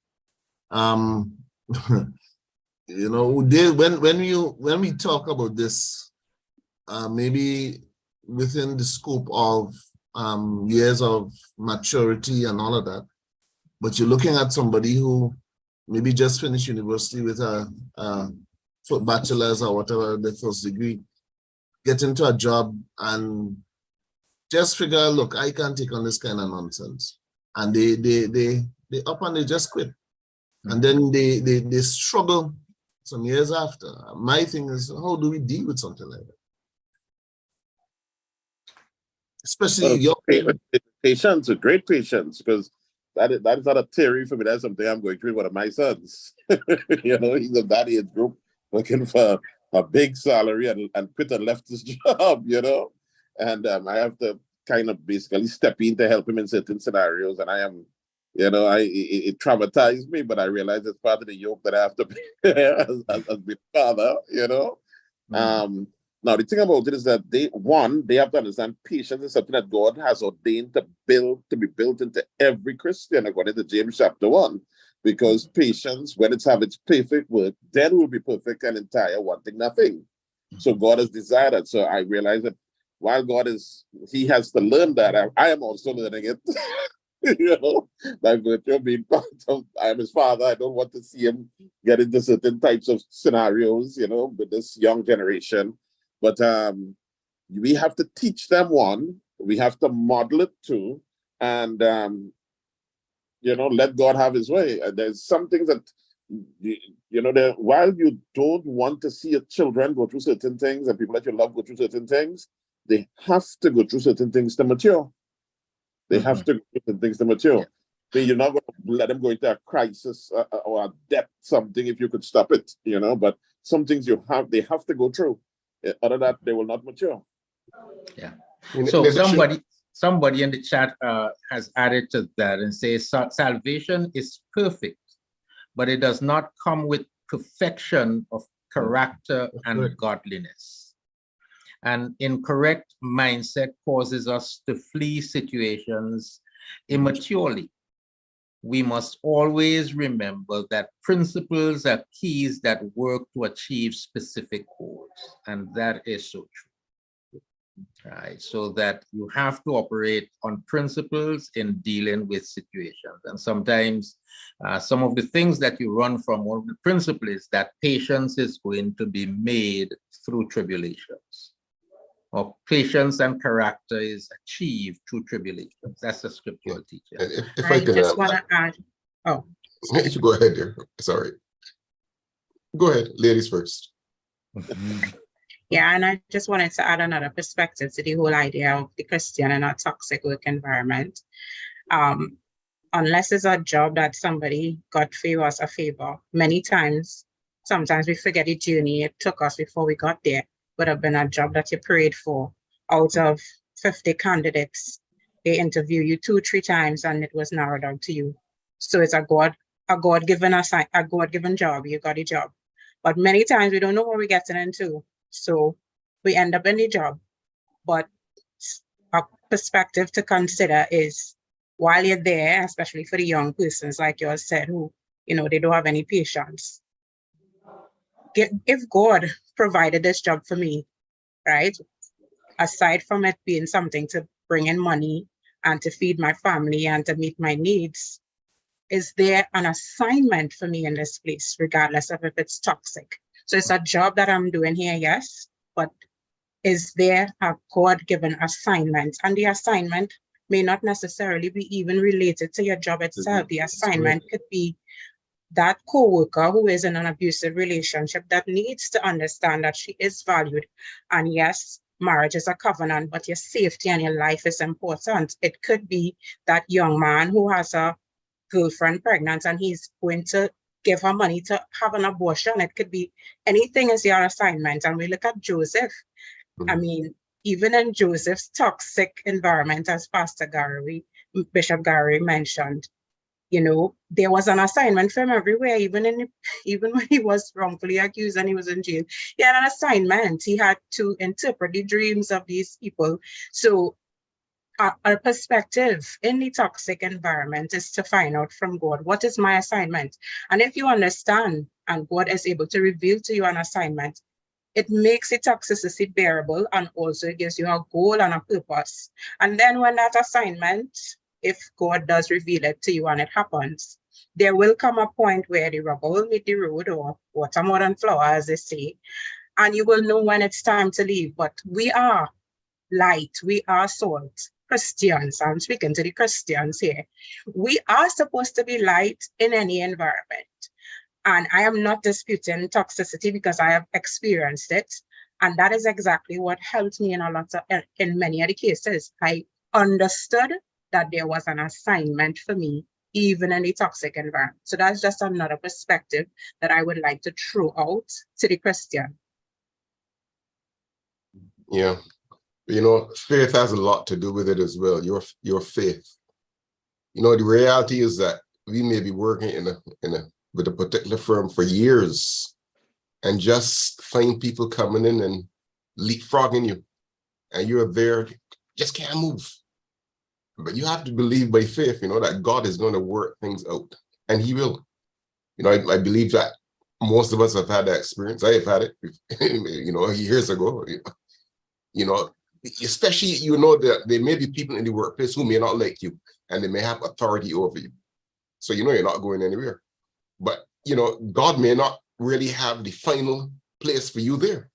Speaker 3: When we talk about this, maybe within the scope of years of maturity and all of that, but you're looking at somebody who maybe just finished university with a bachelor's or whatever, the first degree, get into a job and just figure, look, I can't take on this kind of nonsense. And they up and they just quit. And then they struggle some years after. My thing is, how do we deal with something like that? Especially your
Speaker 2: patience, with great patience, because that is not a theory for me. That's something I'm going through with one of my sons. He's of that age group looking for a big salary and quit and left his job, and I have to kind of basically step in to help him in certain scenarios. And I am, it traumatized me, but I realize it's part of the yoke that I have to bear as my father, Now, the thing about it is that they have to understand patience is something that God has ordained to be built into every Christian, according to James chapter 1. Because patience, when it's have its perfect work, then will be perfect and entire, wanting nothing. So God has desired it. So I realize that while he has to learn that, I am also learning it. By virtue of being part of, I'm his father. I don't want to see him get into certain types of scenarios, with this young generation. But we have to teach them, one, we have to model it, two, and let God have his way. There's some things that, while you don't want to see your children go through certain things and people that you love go through certain things, they have to go through certain things to mature. They have to go through certain things to mature. So you're not going to let them go into a crisis or a debt, something, if you could stop it, but some things they have to go through. Other than that, they will not mature.
Speaker 1: Yeah. So somebody in the chat has added to that and says salvation is perfect, but it does not come with perfection of character and godliness. An incorrect mindset causes us to flee situations immaturely. We must always remember that principles are keys that work to achieve specific goals, and that is so true. Right, so that you have to operate on principles in dealing with situations. And sometimes some of the things that you run from, one of the principles is that patience is going to be made through tribulations, or patience and character is achieved through tribulations. That's the scriptural teaching.
Speaker 3: If
Speaker 4: I just want to add,
Speaker 3: you go ahead there. Sorry. Go ahead, ladies first.
Speaker 4: Yeah, and I just wanted to add another perspective to the whole idea of the Christian in a toxic work environment. Unless it's a job that somebody got for us a favor, many times, sometimes we forget the journey it took us before we got there. Would have been a job that you prayed for. Out of 50 candidates, they interview you 2-3 times and it was narrowed down to you. So it's a God-given job. You got a job. But many times we don't know what we're getting into. So we end up in the job. But a perspective to consider is while you're there, especially for the young persons like yours said, who, they don't have any patience. If God provided this job for me, right, aside from it being something to bring in money and to feed my family and to meet my needs, is there an assignment for me in this place, regardless of if it's toxic? So it's a job that I'm doing here, yes, but is there a God-given assignment? And the assignment may not necessarily be even related to your job itself. The assignment could be that co-worker who is in an abusive relationship that needs to understand that she is valued. And yes, marriage is a covenant, but your safety and your life is important. It could be that young man who has a girlfriend pregnant and he's going to give her money to have an abortion. It could be anything is your assignment. And we look at Joseph. I mean, even in Joseph's toxic environment, as Bishop Gary mentioned, there was an assignment for him everywhere, even when he was wrongfully accused and he was in jail. He had an assignment. He had to interpret the dreams of these people. So our perspective in the toxic environment is to find out from God, what is my assignment? And if you understand and God is able to reveal to you an assignment, it makes the toxicity bearable and also gives you a goal and a purpose. And then when that assignment, if God does reveal it to you and it happens, there will come a point where the rubber will meet the road, or water more than flour, as they say, and you will know when it's time to leave. But we are light, we are salt. Christians, I'm speaking to the Christians here. We are supposed to be light in any environment. And I am not disputing toxicity because I have experienced it. And that is exactly what helped me in many of the cases. I understood that there was an assignment for me, even in the toxic environment. So that's just another perspective that I would like to throw out to the Christian.
Speaker 5: Yeah. Faith has a lot to do with it as well. Your faith. The reality is that we may be working with a particular firm for years and just find people coming in and leapfrogging you, and you're there, just can't move. But you have to believe by faith, that God is going to work things out, and he will. I believe that most of us have had that experience. I have had it, years ago, especially, that there may be people in the workplace who may not like you and they may have authority over you. So, you're not going anywhere. But, God may not really have the final place for you there.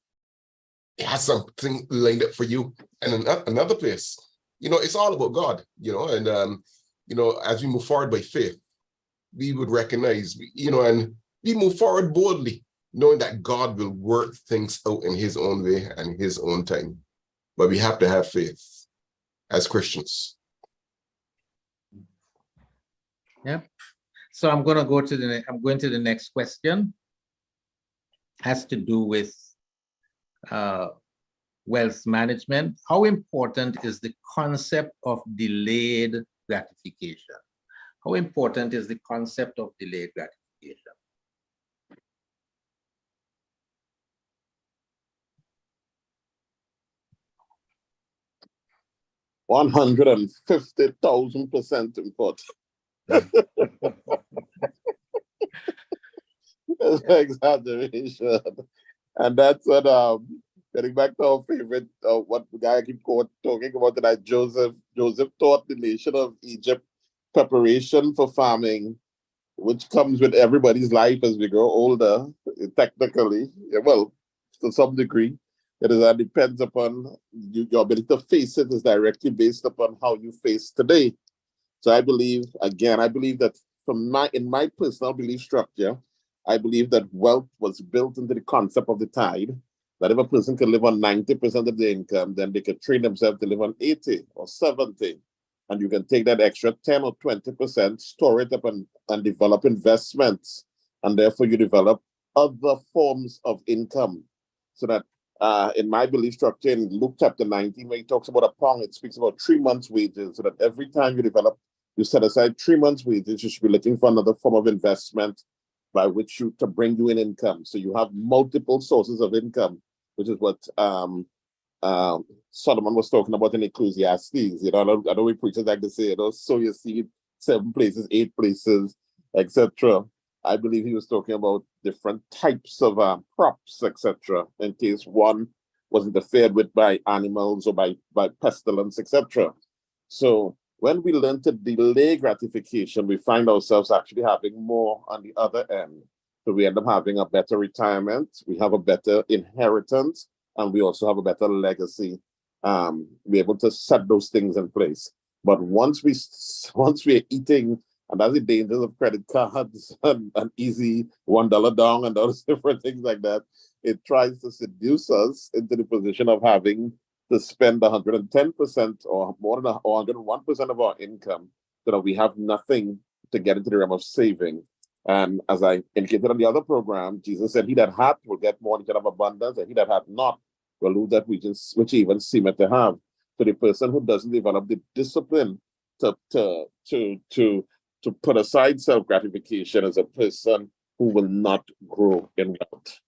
Speaker 5: He has something lined up for you in another place. It's all about God, and as we move forward by faith, we would recognize, and we move forward boldly, knowing that God will work things out in his own way and his own time. But we have to have faith as Christians.
Speaker 1: Yep. So I'm going to go to the next question. Has to do with wealth management. How important is the concept of delayed gratification? How important is the concept of delayed gratification?
Speaker 2: $150,000% important. That's an exaggeration. And that's what getting back to our favorite, what the guy I keep talking about tonight, Joseph taught the nation of Egypt preparation for farming, which comes with everybody's life as we grow older, technically. Well, to some degree. It depends upon your ability to face it is directly based upon how you face today. So I believe that in my personal belief structure, I believe that wealth was built into the concept of the tithe, that if a person can live on 90% of their income, then they can train themselves to live on 80 or 70. And you can take that extra 10 or 20%, store it up and develop investments. And therefore you develop other forms of income. So that in my belief structure in Luke chapter 19, where he talks about a pound, it speaks about 3 months' wages. So that every time you set aside 3 months' wages, you should be looking for another form of investment by which to bring you in income. So you have multiple sources of income, which is what Solomon was talking about in Ecclesiastes. I know we preachers like to say, sow your seed 7 places, 8 places, etc. I believe he was talking about different types of crops, etc. in case one was interfered with by animals or by pestilence, etc. So when we learn to delay gratification, we find ourselves actually having more on the other end. So we end up having a better retirement, we have a better inheritance, and we also have a better legacy. We're able to set those things in place. But once we're eating, and that's the dangers of credit cards and easy $1 down and those different things like that, it tries to seduce us into the position of having to spend 110% or more than 101% of our income, so that we have nothing to get into the realm of saving. And as I indicated on the other program, Jesus said, he that hath will get more in of abundance, and he that hath not will lose that which he even seemeth to have. So the person who doesn't develop the discipline to put aside self-gratification is a person who will not grow in wealth.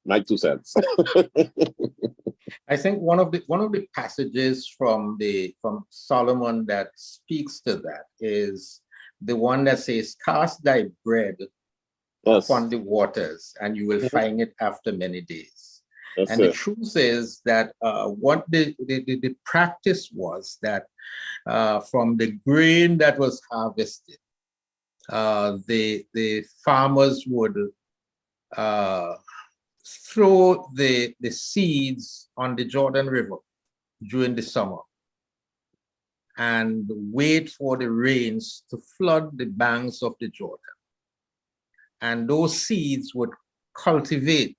Speaker 2: My 2 cents.
Speaker 1: I think one of the passages from Solomon that speaks to that is the one that says, "Cast thy bread upon the waters, and you will find it after many days." And the truth is that what the practice was that from the grain that was harvested, the farmers would throw the seeds on the Jordan River during the summer and wait for the rains to flood the banks of the Jordan. And those seeds would cultivate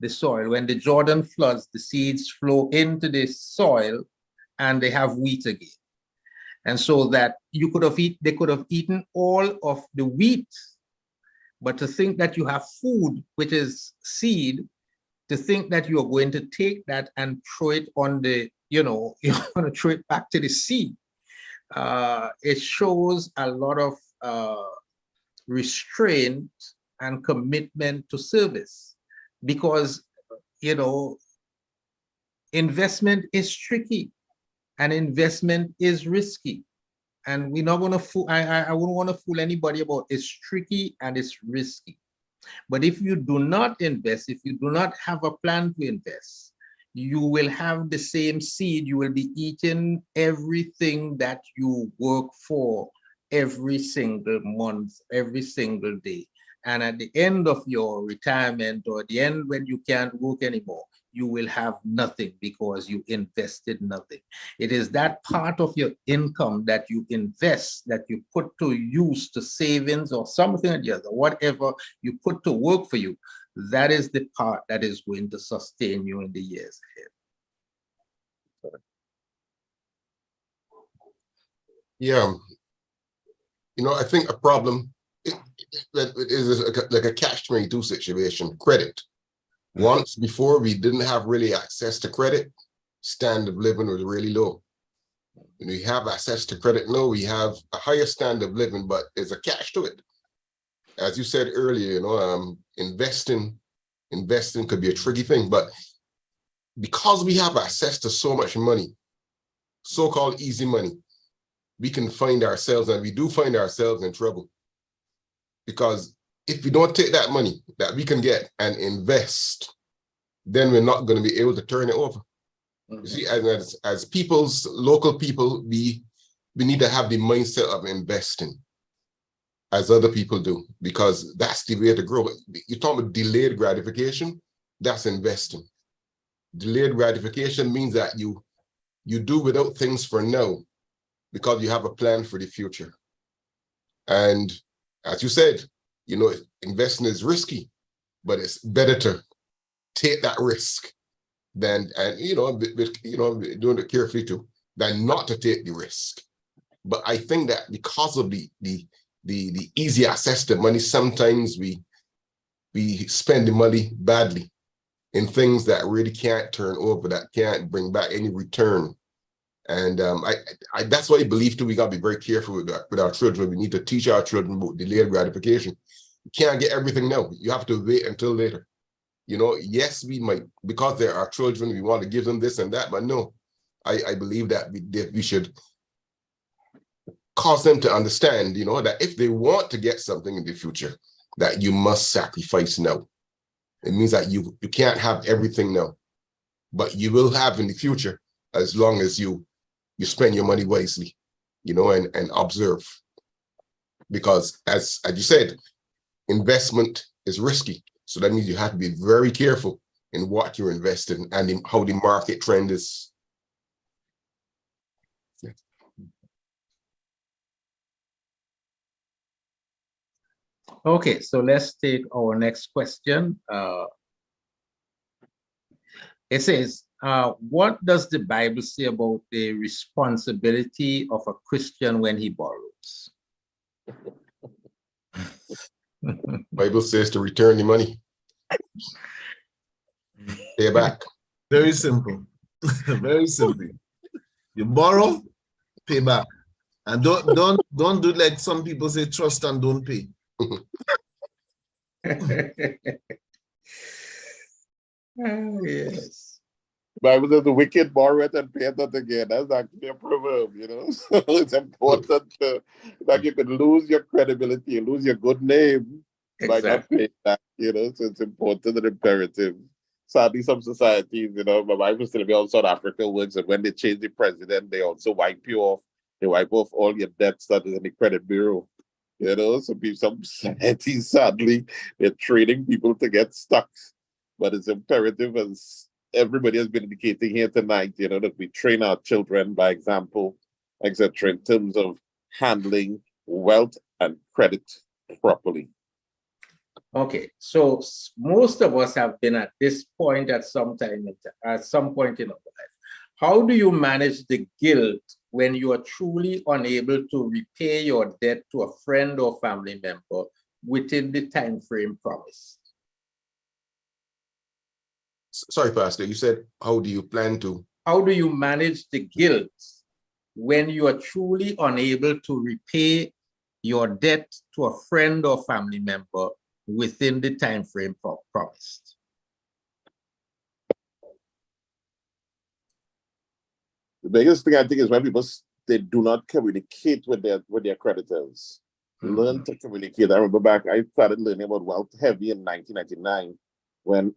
Speaker 1: the soil. When the Jordan floods, the seeds flow into the soil and they have wheat again. And so that they could have eaten all of the wheat, but to think that you have food, which is seed, to think that you are going to take that and throw it on you're going to throw it back to the sea. It shows a lot of restraint and commitment to service, because, investment is tricky and investment is risky. And we're not going to fool, I wouldn't want to fool anybody about it's tricky and it's risky. But if you do not invest, if you do not have a plan to invest, you will have the same seed. You will be eating everything that you work for every single month, every single day. And at the end of your retirement, or at the end when you can't work anymore, you will have nothing because you invested nothing. It is that part of your income that you invest, that you put to use, to savings or something or the other, whatever you put to work for you, that is the part that is going to sustain you in the years ahead.
Speaker 5: Yeah. You know, I think a problem is like a catch-22 situation, credit. Once before, we didn't have really access to credit, standard of living was really low. When we have access to credit now, we have a higher standard of living, but there's a catch to it. As you said earlier, you know, investing could be a tricky thing, but because we have access to so much money, so-called easy money, we can find ourselves, and we do find ourselves in trouble. Because if we don't take that money that we can get and invest, then we're not going to be able to turn it over. You see, as people's, local people, we need to have the mindset of investing as other people do, because that's the way to grow. You talk about delayed gratification, that's investing. Delayed gratification means that you do without things for now, because you have a plan for the future. And as you said, you know, investing is risky, but it's better to take that risk than, and doing it carefully too, than not to take the risk. But I think that because of the easy access to money, sometimes we spend the money badly in things that really can't turn over, that can't bring back any return. And I that's why I believe too, we gotta be very careful with our children. We need to teach our children about delayed gratification. You can't get everything now. You have to wait until later. You know, yes, we might, because they're our children, we want to give them this and that, but no, I believe that we should cause them to understand, you know, that if they want to get something in the future, that you must sacrifice now. It means that you can't have everything now, but you will have in the future, as long as you spend your money wisely, you know, and observe. Because as you said, investment is risky. So that means you have to be very careful in what you're investing and how the market trend is. Yeah.
Speaker 1: Okay, so let's take our next question. It says, what does the Bible say about the responsibility of a Christian when he borrows?
Speaker 5: Bible says to return the money. Pay back.
Speaker 3: Very simple. Very simple. You borrow, pay back. And don't do like some people say, trust and don't pay.
Speaker 1: Yes.
Speaker 2: Bible says the wicked borroweth and payeth not again. That's actually a proverb, you know. So it's important that you could lose your credibility, you lose your good name by not paying back, you know. So it's important and imperative. Sadly, some societies, you know, my wife was telling me all South Africa works, and when they change the president, they also wipe you off. They wipe off all your debts that is in the credit bureau. You know, so some societies, sadly, they're training people to get stuck. But it's imperative, as everybody has been indicating here tonight, you know, that we train our children by example, etc., in terms of handling wealth and credit properly.
Speaker 1: Okay, so most of us have been at this point at some point in our life. How do you manage the guilt when you are truly unable to repay your debt to a friend or family member within the time frame promised?
Speaker 5: Sorry, Pastor, you said, how do you plan to?
Speaker 1: How do you manage the guilt when you are truly unable to repay your debt to a friend or family member within the time frame promised?
Speaker 2: The biggest thing I think is when people they do not communicate with their creditors. Learn to communicate. I remember back, I started learning about wealth heavy in 1999 when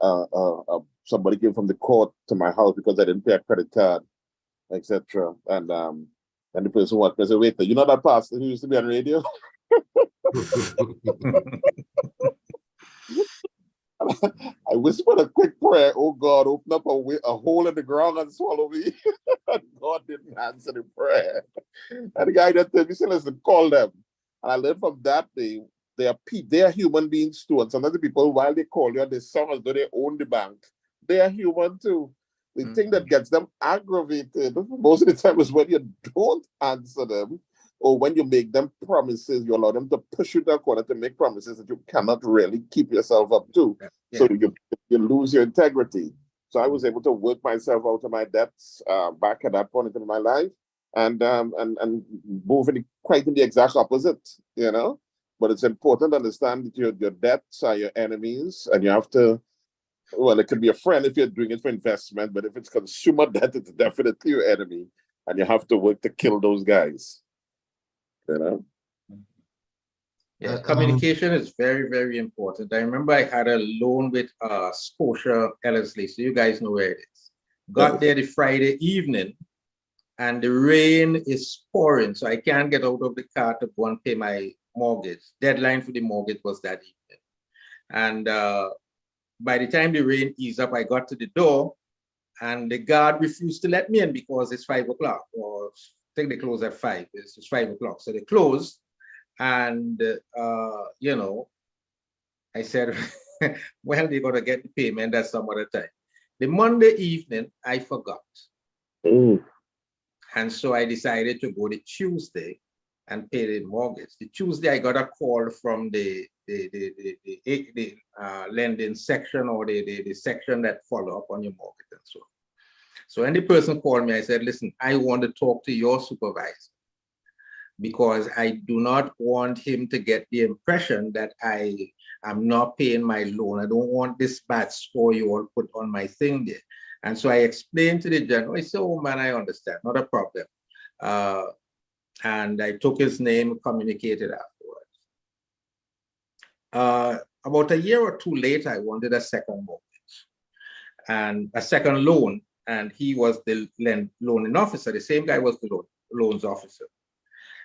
Speaker 2: somebody came from the court to my house because I didn't pay a credit card, etc. And the person walked me and said, "Wait, you know that pastor who used to be on radio?" And I whispered a quick prayer. Oh God, open up a hole in the ground and swallow me. And God didn't answer the prayer. And the guy that told me, said, listen, call them. And I learned from that day, they are human beings too. And sometimes the people, while they call you and they sound as though they own the bank, they are human too. The thing that gets them aggravated most of the time is when you don't answer them, or when you make them promises, you allow them to push you to a corner to make promises that you cannot really keep yourself up to.
Speaker 1: Yeah.
Speaker 2: So you lose your integrity. So I was able to work myself out of my debts back at that point in my life, and move quite in the exact opposite, you know. But it's important to understand that your debts are your enemies, and you have to. Well, it could be a friend if you're doing it for investment, but if it's consumer debt, it's definitely your enemy, and you have to work to kill those guys. You know.
Speaker 1: Yeah, communication is very, very important. I remember I had a loan with Scotia Ellerslie, so you guys know where it is. Got there the Friday evening, and the rain is pouring, so I can't get out of the car to go and pay my mortgage. Deadline for the mortgage was that evening. And by the time the rain eased up, I got to the door, and the guard refused to let me in because it's 5 o'clock, or I think they close at 5. It's 5 o'clock, so they closed. And you know, I said, well, they're gonna get the payment at some other time. The Monday evening, I forgot. And so I decided to go the Tuesday and pay the mortgage. The Tuesday, I got a call from the lending section, or the section that follow up on your mortgage and so on. So when the person called me, I said, listen, I want to talk to your supervisor, because I do not want him to get the impression that I am not paying my loan. I don't want this bad score you all put on my thing there. And so I explained to the general. I said, oh man, I understand, not a problem. And I took his name, communicated afterwards. About a year or two later, I wanted a second mortgage and a second loan. And he was the loaning officer. The same guy was the loans officer.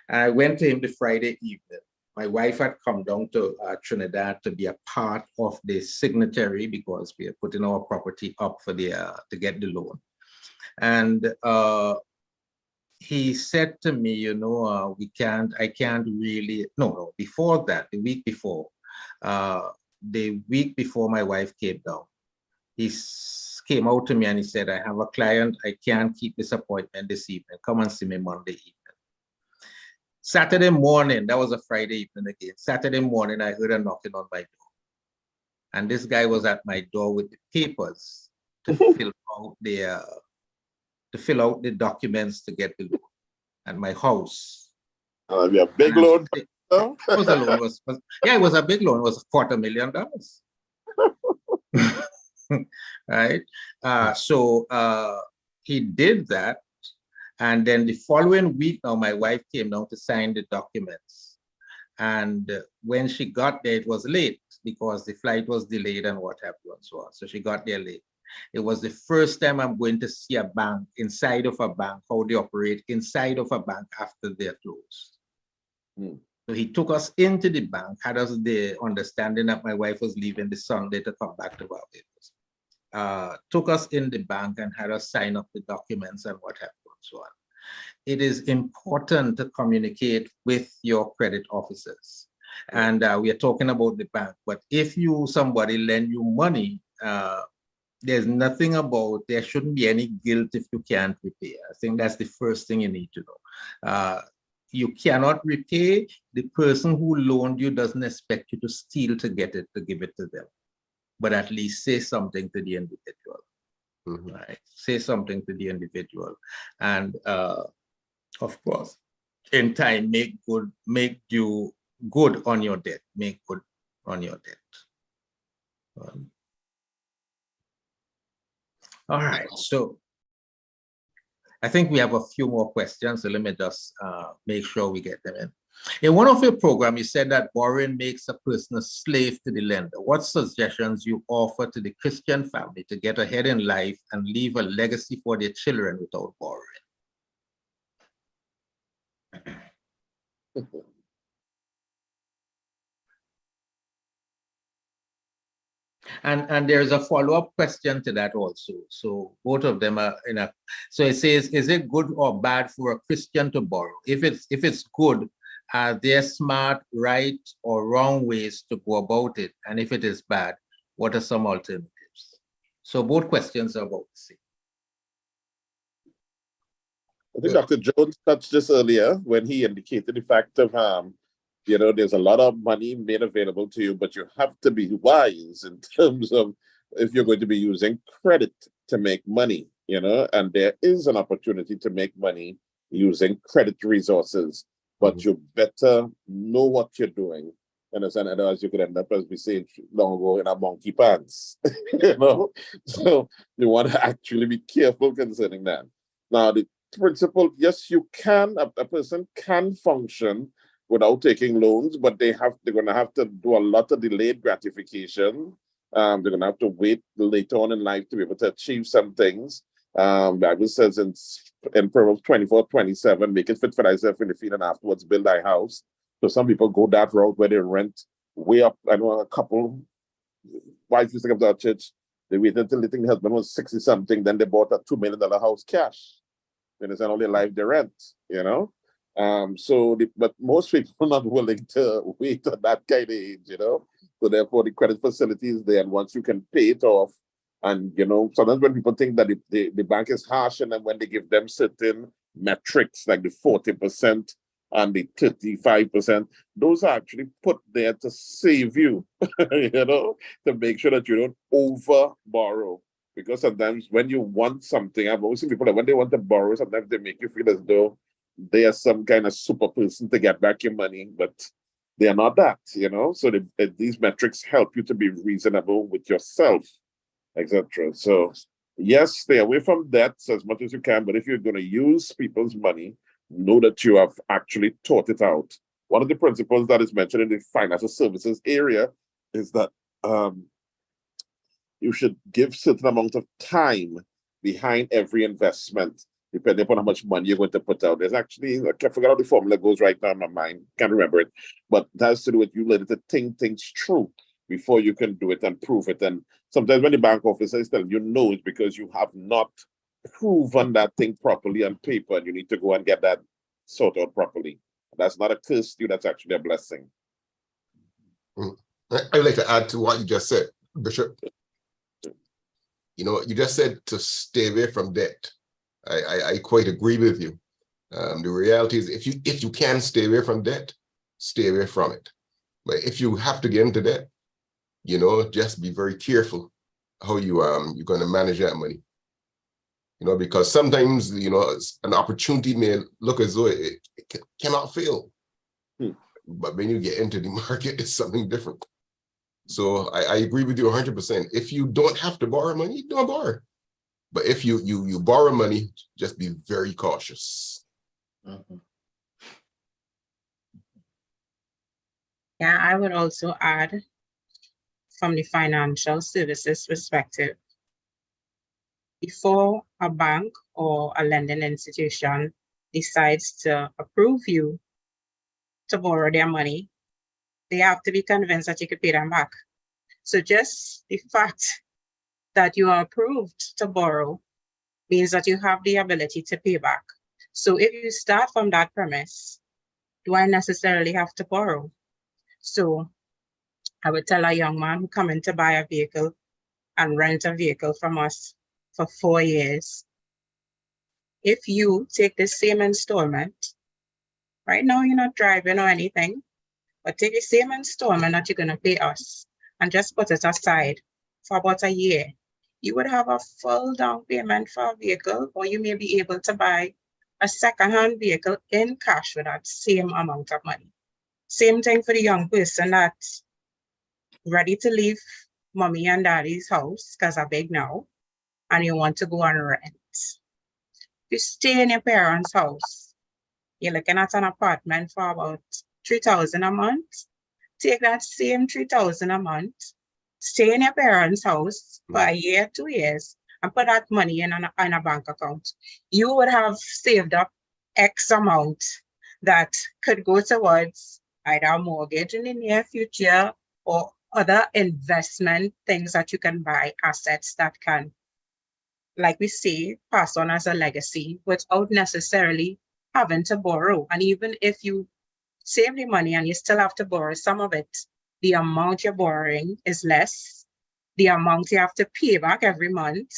Speaker 1: I went to him the Friday evening. My wife had come down to Trinidad to be a part of the signatory, because we are putting our property up for the to get the loan. And he said to me, you know, I can't really, no, before that, the week before my wife came down, he came out to me and he said, I have a client, I can't keep this appointment this evening. Come and see me Monday evening. Saturday morning, that was a Friday evening again. Saturday morning, I heard a knocking on my door. And this guy was at my door with the papers to fill out the documents to get the loan at my house.
Speaker 2: Yeah, big loan.
Speaker 1: It was a loan. It was a big loan. It was $250,000. Right? So he did that. And then the following week, now my wife came down to sign the documents. And when she got there, it was late because the flight was delayed and what have you and so on. So she got there late. It was the first time I'm going to see a bank, inside of a bank, how they operate inside of a bank after they're closed. So he took us into the bank, had us the understanding that my wife was leaving the Sunday to come back to Barbados. Took us in the bank and had us sign up the documents and what have you and so on. It is important to communicate with your credit officers. And we are talking about the bank, but if somebody lend you money, there's nothing about, there shouldn't be any guilt if you can't repay. I think that's the first thing you need to know. You cannot repay. The person who loaned you doesn't expect you to steal to get it, to give it to them. But at least say something to the individual. Right? Say something to the individual. And of course, in time, make you good on your debt. Make good on your debt. All right, so I think we have a few more questions, so let me just make sure we get them in. In one of your programs, you said that borrowing makes a person a slave to the lender. What suggestions you offer to the Christian family to get ahead in life and leave a legacy for their children without borrowing? And there's a follow-up question to that also. So both of them are in a, so it says, is it good or bad for a Christian to borrow? If it's good, are there smart, right or wrong ways to go about it? And if it is bad, what are some alternatives? So both questions are about the same.
Speaker 2: I think Dr. Jones touched this earlier when he indicated the fact of there's a lot of money made available to you, but you have to be wise in terms of if you're going to be using credit to make money, and there is an opportunity to make money using credit resources, but you better know what you're doing. Otherwise you could end up, as we said long ago, in a monkey pants. So you want to actually be careful concerning that. Now, the principle, yes, you can, a person can function without taking loans, but they're going to have to do a lot of delayed gratification. They're going to have to wait later on in life to be able to achieve some things. Bible says in Proverbs 24:27, make it fit for thyself in the field and afterwards build thy house. So some people go that route where they rent way up. I know a couple, wives used to come to our church, they waited until they think the husband was 60 something, then they bought a $2 million house cash. Then it's all their life they rent, but most people are not willing to wait at that kind of age, So therefore the credit facility is there, and once you can pay it off, and sometimes when people think that the bank is harsh, and then when they give them certain metrics like the 40% and the 35%, those are actually put there to save you, to make sure that you don't over borrow. Because sometimes when you want something, I've always seen people that when they want to borrow, sometimes they make you feel as though they are some kind of super person to get back your money, but they are not that, So these metrics help you to be reasonable with yourself, etc. So yes, stay away from debts as much as you can, but if you're going to use people's money, know that you have actually taught it out. One of the principles that is mentioned in the financial services area is that you should give certain amount of time behind every investment, depending upon how much money you're going to put out. There's actually, I forgot how the formula goes right now in my mind, can't remember it, but it has to do with you learning to think things through before you can do it and prove it. And sometimes when the bank officer is telling you no, it's because you have not proven that thing properly on paper, and you need to go and get that sorted out properly. That's not a curse to you, that's actually a blessing.
Speaker 5: I'd like to add to what you just said, Bishop. You just said to stay away from debt. I quite agree with you. The reality is, if you can stay away from debt, stay away from it. But if you have to get into debt, just be very careful how you're going to manage that money. Because sometimes an opportunity may look as though it cannot fail, but when you get into the market, it's something different. So I agree with you 100%. If you don't have to borrow money, don't borrow. But if you borrow money, just be very cautious.
Speaker 4: Yeah, I would also add, from the financial services perspective, before a bank or a lending institution decides to approve you to borrow their money, they have to be convinced that you could pay them back. So just the fact that you are approved to borrow means that you have the ability to pay back. So if you start from that premise, do I necessarily have to borrow? So I would tell a young man who come in to buy a vehicle and rent a vehicle from us for 4 years, if you take the same installment, right now you're not driving or anything, but take the same installment that you're going to pay us and just put it aside for about a year, you would have a full down payment for a vehicle, or you may be able to buy a second-hand vehicle in cash with that same amount of money. Same thing for the young person that's ready to leave mommy and daddy's house because they're big now, and you want to go and rent. You stay in your parents' house, you're looking at an apartment for about $3,000 a month. Take that same $3,000 a month, stay in your parents' house for a year, 2 years, and put that money in a bank account. You would have saved up X amount that could go towards either a mortgage in the near future or other investment things that you can buy, assets that can, like we say, pass on as a legacy without necessarily having to borrow. And even if you save the money and you still have to borrow some of it, the amount you're borrowing is less. The amount you have to pay back every month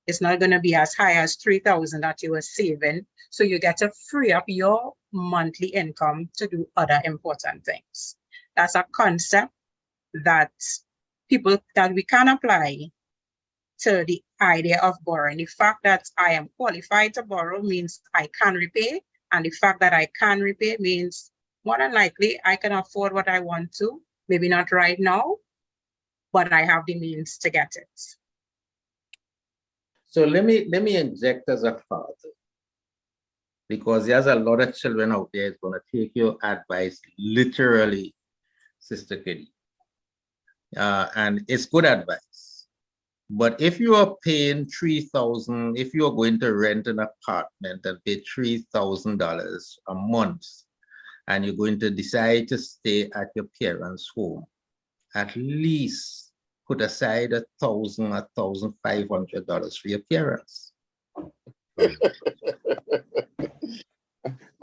Speaker 4: is not going to be as high as $3,000 that you were saving. So you get to free up your monthly income to do other important things. That's a concept that we can apply to the idea of borrowing. The fact that I am qualified to borrow means I can repay, and the fact that I can repay means more than likely I can afford what I want to, maybe not right now, but I have the means to get it.
Speaker 1: So let me inject as a father, because there's a lot of children out there is going to take your advice literally, Sister Kitty. And it's good advice. But if you are paying $3,000, if you are going to rent an apartment and pay $3,000 a month, and you're going to decide to stay at your parents' home, at least put aside $1,000, $1,500 for your parents.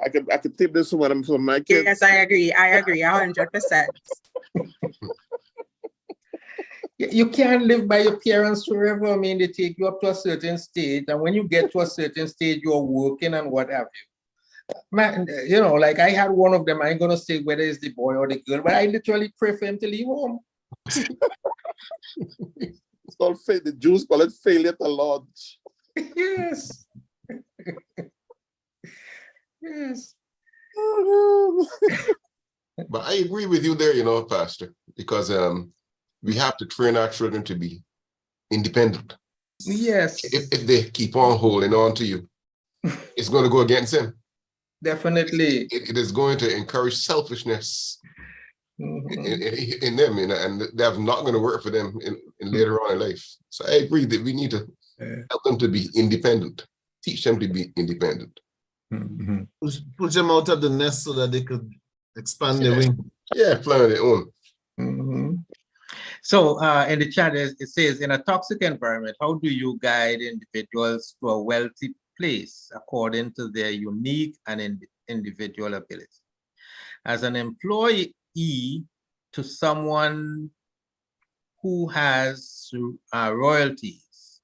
Speaker 2: I could tip this one for my kids.
Speaker 4: Yes, I agree. I agree 100%.
Speaker 1: You can't live by your parents forever. I mean, they take you up to a certain stage, and when you get to a certain stage, you're working and what have you. Man, you know, like I had one of them, I ain't gonna say whether it's the boy or the girl, but I literally pray for him to leave home.
Speaker 2: It's called the Jews call it failure to launch.
Speaker 1: Yes. Yes.
Speaker 5: But I agree with you there, you know, Pastor, because we have to train our children to be independent.
Speaker 1: Yes.
Speaker 5: If they keep on holding on to you, it's going to go against them.
Speaker 1: Definitely.
Speaker 5: It is going to encourage selfishness in them, you know, and that's not going to work for them in later on in life. So I agree that we need to help them to be independent, teach them to be independent.
Speaker 3: Push them out of the nest so that they could expand their wing.
Speaker 5: Yeah, fly on their own.
Speaker 1: So in the chat, it says, in a toxic environment, how do you guide individuals to a wealthy place according to their unique and individual ability? As an employee to someone who has royalties,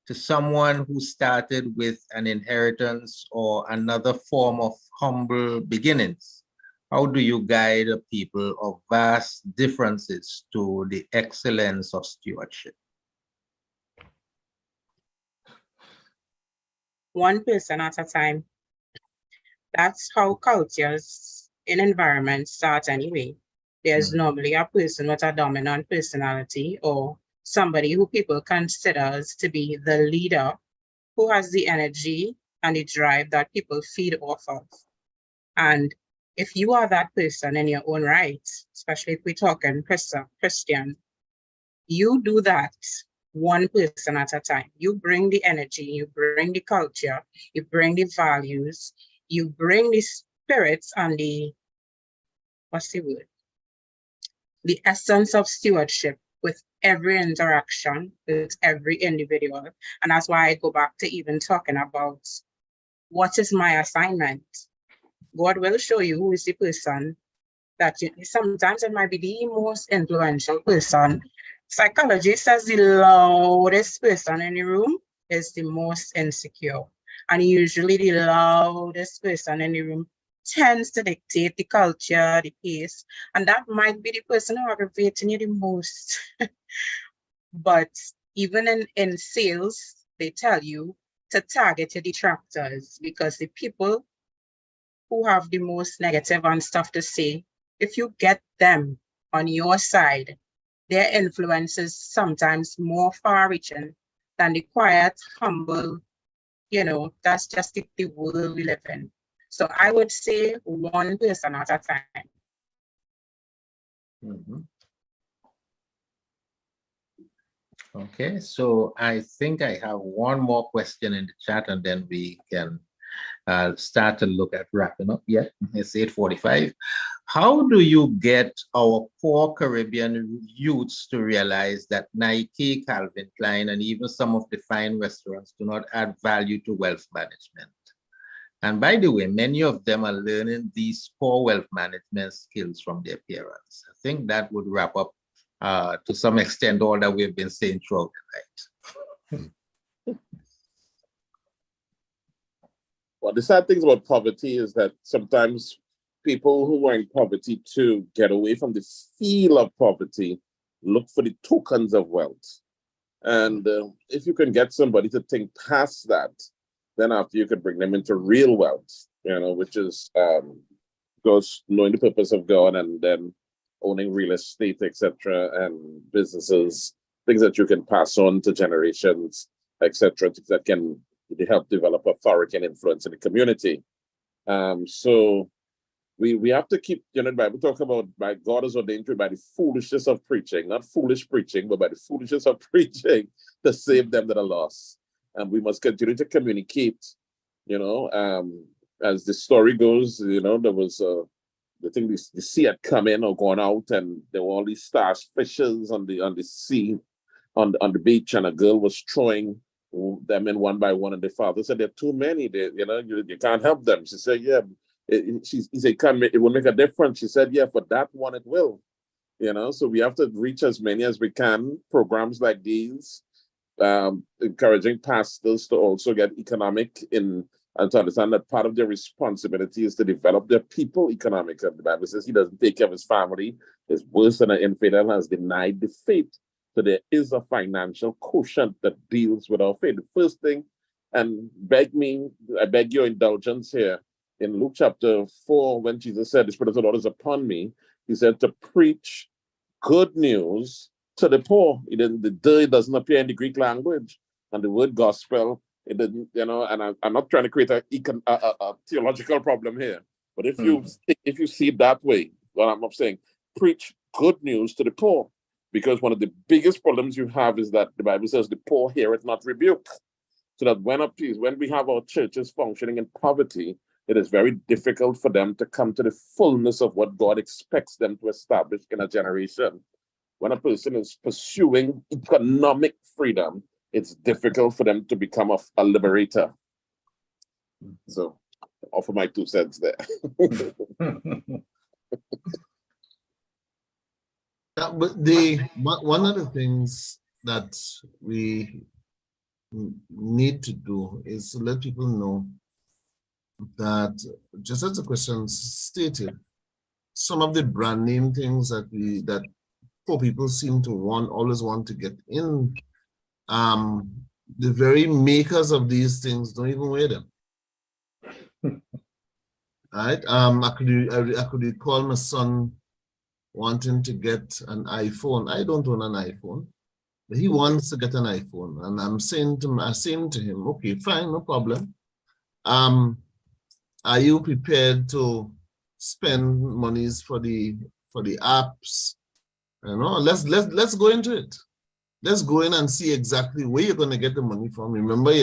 Speaker 1: to someone who started with an inheritance or another form of humble beginnings, how do you guide a people of vast differences to the excellence of stewardship?
Speaker 4: One person at a time. That's how cultures in environments start anyway. There's normally a person with a dominant personality or somebody who people consider as to be the leader, who has the energy and the drive that people feed off of. And if you are that person in your own right, especially if we're talking Christian, you do that one person at a time. You bring the energy, you bring the culture, you bring the values, you bring the spirits and the, what's the word? The essence of stewardship with every interaction, with every individual. And that's why I go back to even talking about what is my assignment. God will show you who is the person that sometimes it might be the most influential person. Psychology says the loudest person in the room is the most insecure. And usually the loudest person in the room tends to dictate the culture, the pace, and that might be the person who aggravates you the most. But even in sales, they tell you to target your detractors, because the people who have the most negative and stuff to say, if you get them on your side, their influence is sometimes more far-reaching than the quiet, humble, you know, that's just the world we live in. So I would say one person at a time.
Speaker 1: Okay, so I think I have one more question in the chat, and then we can start to look at wrapping up. Yeah, it's 8:45. How do you get our poor Caribbean youths to realize that Nike, Calvin Klein, and even some of the fine restaurants do not add value to wealth management? And by the way, many of them are learning these poor wealth management skills from their parents. I think that would wrap up to some extent all that we've been saying throughout the night.
Speaker 2: Well, the sad thing about poverty is that sometimes people who are in poverty to get away from the feel of poverty look for the tokens of wealth. And if you can get somebody to think past that, then after you could bring them into real wealth, which is goes knowing the purpose of God and then owning real estate, etc., and businesses, things that you can pass on to generations, etc., that can help develop authority and influence in the community. So we have to keep, the Bible talk about by God is ordained by the foolishness of preaching, not foolish preaching, but by the foolishness of preaching to save them that are lost. And we must continue to communicate, as the story goes, there was the thing, the sea had come in or gone out, and there were all these stars fishes on the sea, on the beach, and a girl was throwing them in one by one, and the father said, there are too many, you can't help them. She said, yeah. He said, it will make a difference. She said, yeah, for that one it will. So we have to reach as many as we can. Programs like these, encouraging pastors to also get economic and to understand that part of their responsibility is to develop their people economically. The Bible says he doesn't take care of his family. It's worse than an infidel has denied the faith. So there is a financial quotient that deals with our faith. The first thing, and I beg your indulgence here, in Luke chapter 4, when Jesus said, the Spirit of the Lord is upon me, he said to preach good news to the poor. It doesn't appear in the Greek language. And the word gospel, it didn't, and I'm not trying to create a theological problem here. But if you see it that way, what I'm saying, preach good news to the poor. Because one of the biggest problems you have is that the Bible says the poor heareth not rebuke. So that when we have our churches functioning in poverty, it is very difficult for them to come to the fullness of what God expects them to establish in a generation. When a person is pursuing economic freedom, it's difficult for them to become a liberator. So, offer my 2 cents there.
Speaker 3: But one of the things that we need to do is to let people know that, just as the question stated, some of the brand name things that poor people seem to always want to get in, the very makers of these things don't even wear them. Right? I could recall my son wanting to get an iPhone. I don't own an iPhone, but he wants to get an iPhone, and I'm saying to him, okay, fine, no problem. Are you prepared to spend monies for the apps? Let's go into it. Let's go in and see exactly where you're going to get the money from. Remember,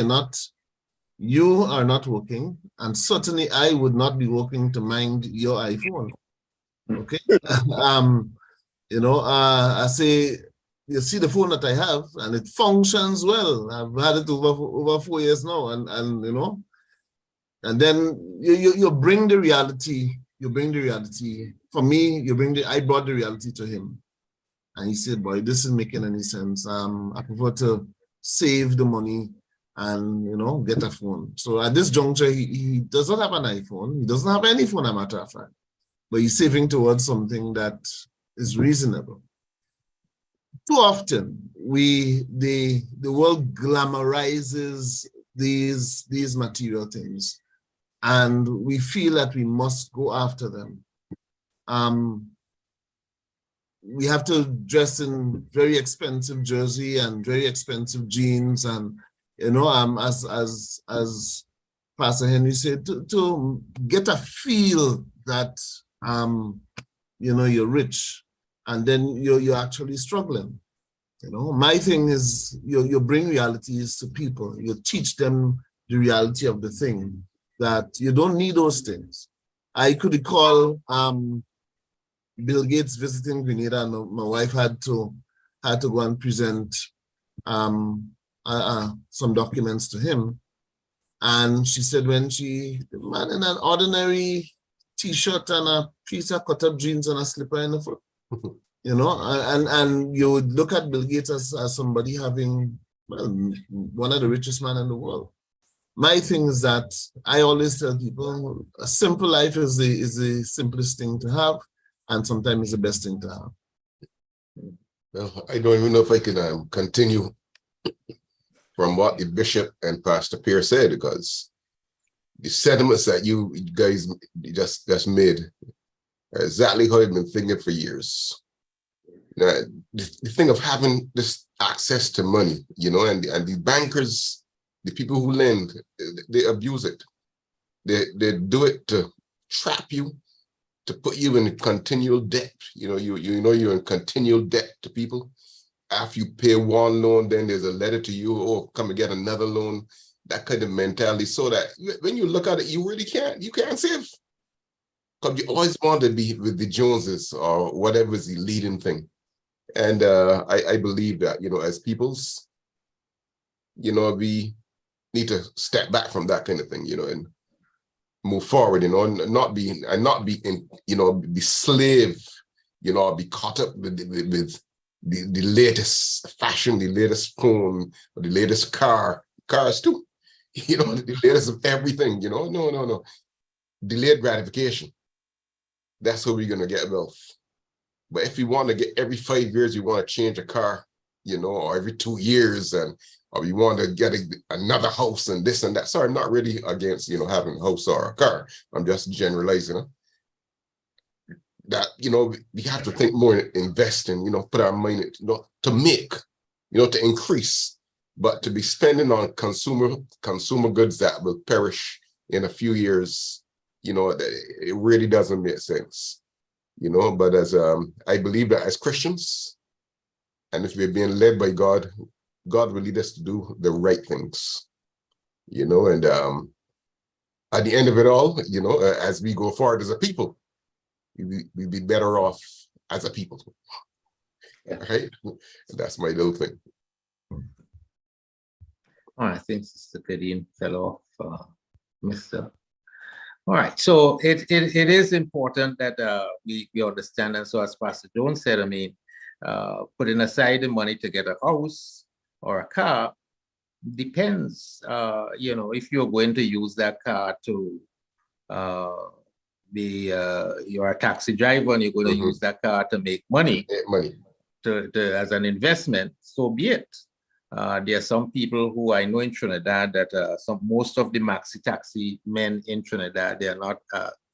Speaker 3: you are not working, and certainly I would not be working to mind your iPhone. Okay. I say, you see the phone that I have, and it functions well. I've had it over 4 years now, and then you bring the reality. You bring the reality. For me, I brought the reality to him. And he said, boy, this isn't making any sense. I prefer to save the money and, get a phone. So at this juncture, he does not have an iPhone. He doesn't have any phone, as a matter of fact. But he's saving towards something that is reasonable. Too often, the world glamorizes these material things, and we feel that we must go after them. We have to dress in very expensive jersey and very expensive jeans, and as Pastor Henry said, to get a feel that you're rich, and then you're actually struggling. My thing is you bring realities to people. You teach them the reality of the thing, that you don't need those things. I could recall Bill Gates visiting Grenada, and my wife had to go and present some documents to him. And she said when the man in an ordinary t-shirt and a piece of cut-up jeans and a slipper in the foot, you know, and you would look at Bill Gates as somebody having, well, one of the richest men in the world. My thing is that I always tell people a simple life is the simplest thing to have, and sometimes it's the best thing to have.
Speaker 5: Well, I don't even know if I can continue from what the bishop and Pastor Pierre said, because the sentiments that you guys just made are exactly how I've been thinking for years. Now, the thing of having this access to money, you know, and the bankers, the people who lend, they abuse it. They do it to trap you, to put you in continual debt. You know, you're in continual debt to people. After you pay one loan, then there's a letter to you, oh, come and get another loan. That kind of mentality, so that when you look at it, you can't save. Because you always want to be with the Joneses or whatever is the leading thing. And I believe that, you know, as peoples, you know, we need to step back from that kind of thing, you know, and move forward, you know, and not be in, you know, be slave, you know, be caught up with the latest fashion, the latest phone, or the latest cars too, you know, the latest of everything, you know. No. Delayed gratification. That's how we're gonna get wealth. But if you want to get every 5 years, you want to change a car, you know, or every 2 years, or you want to get another house and this and that. Sorry, I'm not really against, you know, having a house or a car. I'm just generalizing it. That, you know, we have to think more in investing, you know, put our money, you know, to make, you know, to increase, but to be spending on consumer goods that will perish in a few years, you know, it really doesn't make sense, you know. But as I believe that as Christians, and if we're being led by God, God will lead us to do the right things, you know. And at the end of it all, you know, as we go forward as a people, we'd be better off as a people. Right? That's my little thing.
Speaker 1: I think Sister Kadeen fell off, Mr. All right, so it is important that we understand, and so as Pastor Jones said, I mean, putting aside the money to get a house or a car depends, you know, if you're going to use that car to you're a taxi driver and you're going to use that car to make money, to as an investment, so be it. There are some people who I know in Trinidad that most of the maxi taxi men in Trinidad, they are not,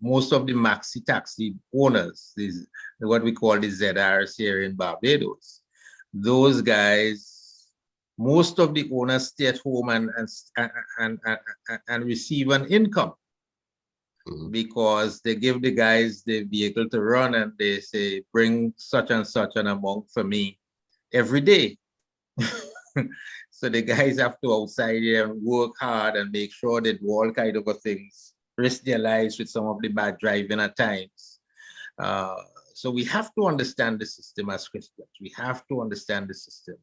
Speaker 1: most of the maxi taxi owners, these what we call the ZRs here in Barbados. Those guys, most of the owners stay at home and receive an income, because they give the guys the vehicle to run and they say, bring such and such an amount for me every day. So the guys have to outside here and work hard and make sure they do all kind of things, risk their lives with some of the bad driving at times. So we have to understand the system as Christians. We have to understand the system.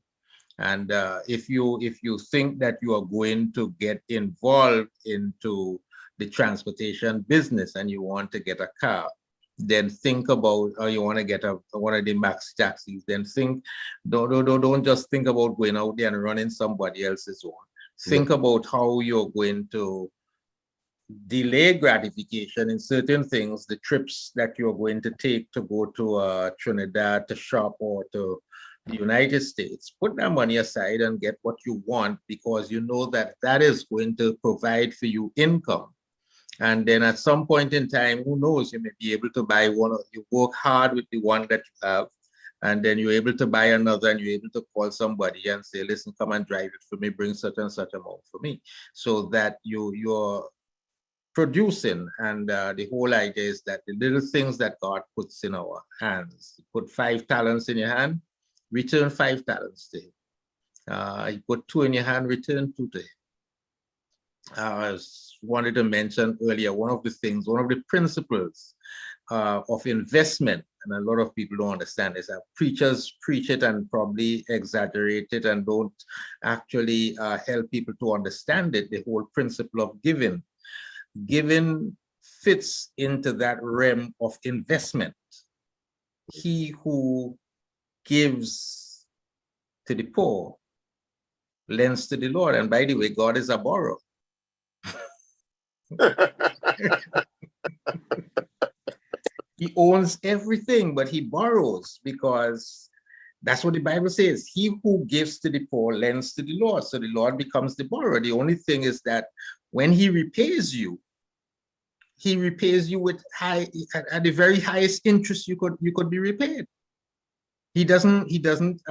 Speaker 1: And if you think that you are going to get involved into the transportation business and you want to get a car, then think about, or you want to get one of the maxi taxis, then think, don't just think about going out there and running somebody else's one. Think about how you're going to delay gratification in certain things, the trips that you're going to take to go to Trinidad to shop or to the United States. Put that money aside and get what you want, because you know that that is going to provide for you income. And then at some point in time, who knows, you may be able to buy one, you work hard with the one that you have, and then you're able to buy another, and you're able to call somebody and say, listen, come and drive it for me, bring such and such amount for me, so that you're producing. And the whole idea is that the little things that God puts in our hands, put 5 talents in your hand, return 5 talents to him. You put 2 in your hand, return 2 to him. I wanted to mention earlier, one of the principles of investment, and a lot of people don't understand this. Preachers preach it and probably exaggerate it and don't actually help people to understand it. The whole principle of giving. Giving fits into that realm of investment. He who gives to the poor lends to the Lord. And by the way, God is a borrower. He owns everything, but he borrows because that's what the Bible says. He who gives to the poor lends to the Lord. So the Lord becomes the borrower. The only thing is that when he repays you with at the very highest interest you could be repaid. He doesn't he doesn't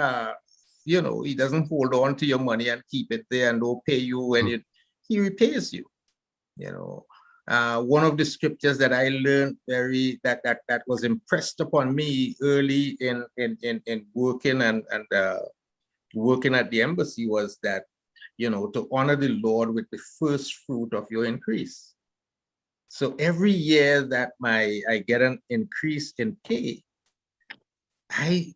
Speaker 1: hold on to your money and keep it there and don't pay you when he repays you. One of the scriptures that I learned that was impressed upon me early in working and working at the embassy was that, to honor the Lord with the first fruit of your increase. So every year that I get an increase in pay,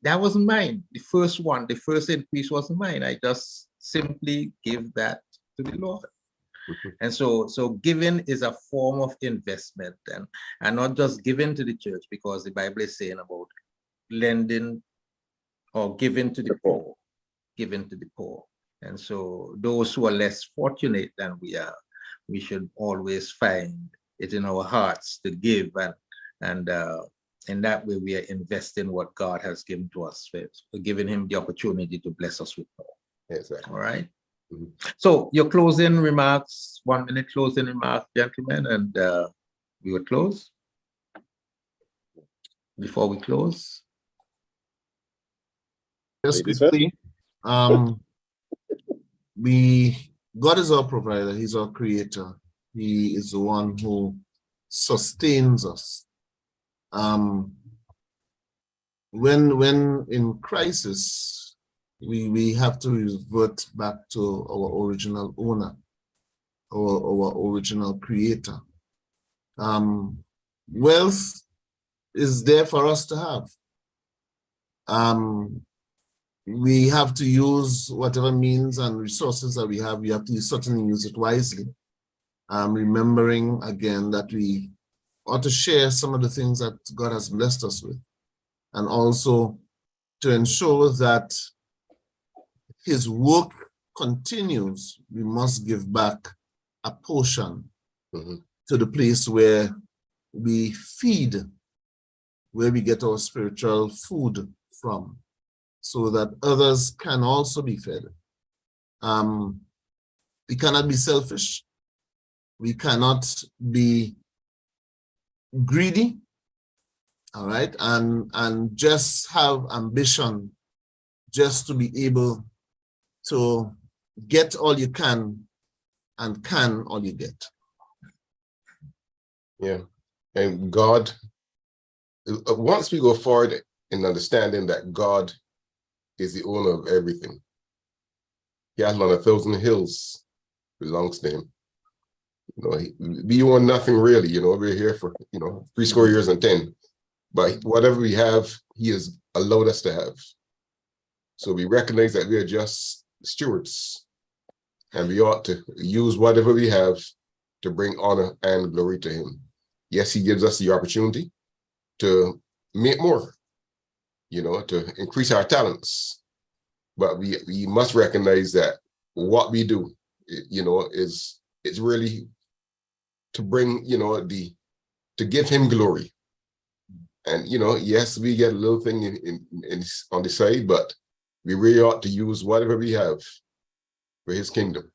Speaker 1: that wasn't mine. The first increase wasn't mine. I just simply give that to the Lord. And so giving is a form of investment, and not just giving to the church, because the Bible is saying about lending or giving to the poor, And so those who are less fortunate than we are, we should always find it in our hearts to give, and in that way we are investing what God has given to us, we're giving him the opportunity to bless us with more.
Speaker 5: Exactly.
Speaker 1: All right. So your closing remarks, 1 minute closing remarks, gentlemen, and we will close. Before we close,
Speaker 3: Just
Speaker 2: Ladies first.
Speaker 3: quickly, God is our provider. He's our creator. He is the one who sustains us. When in crisis, we have to revert back to our original owner, our original creator. Wealth is there for us to have. We have to use whatever means and resources that we have. We have to certainly use it wisely. Remembering again that we ought to share some of the things that God has blessed us with, and also to ensure that his work continues. We must give back a portion to the place where we feed, where we get our spiritual food from, so that others can also be fed. We cannot be selfish. We cannot be greedy, all right, and just have ambition just to be able to get all you can and can all you get.
Speaker 5: Yeah, and God, once we go forward in understanding that God is the owner of everything, cattle on 1,000 hills belongs to him. We own nothing really, we're here for, 80 years and 10, but whatever we have, he has allowed us to have. So we recognize that we are just stewards, and we ought to use whatever we have to bring honor and glory to him. Yes, he gives us the opportunity to make more, to increase our talents, but we must recognize that what we do, is really to bring, to give him glory. And, yes, we get a little thing on the side, but we really ought to use whatever we have for his kingdom.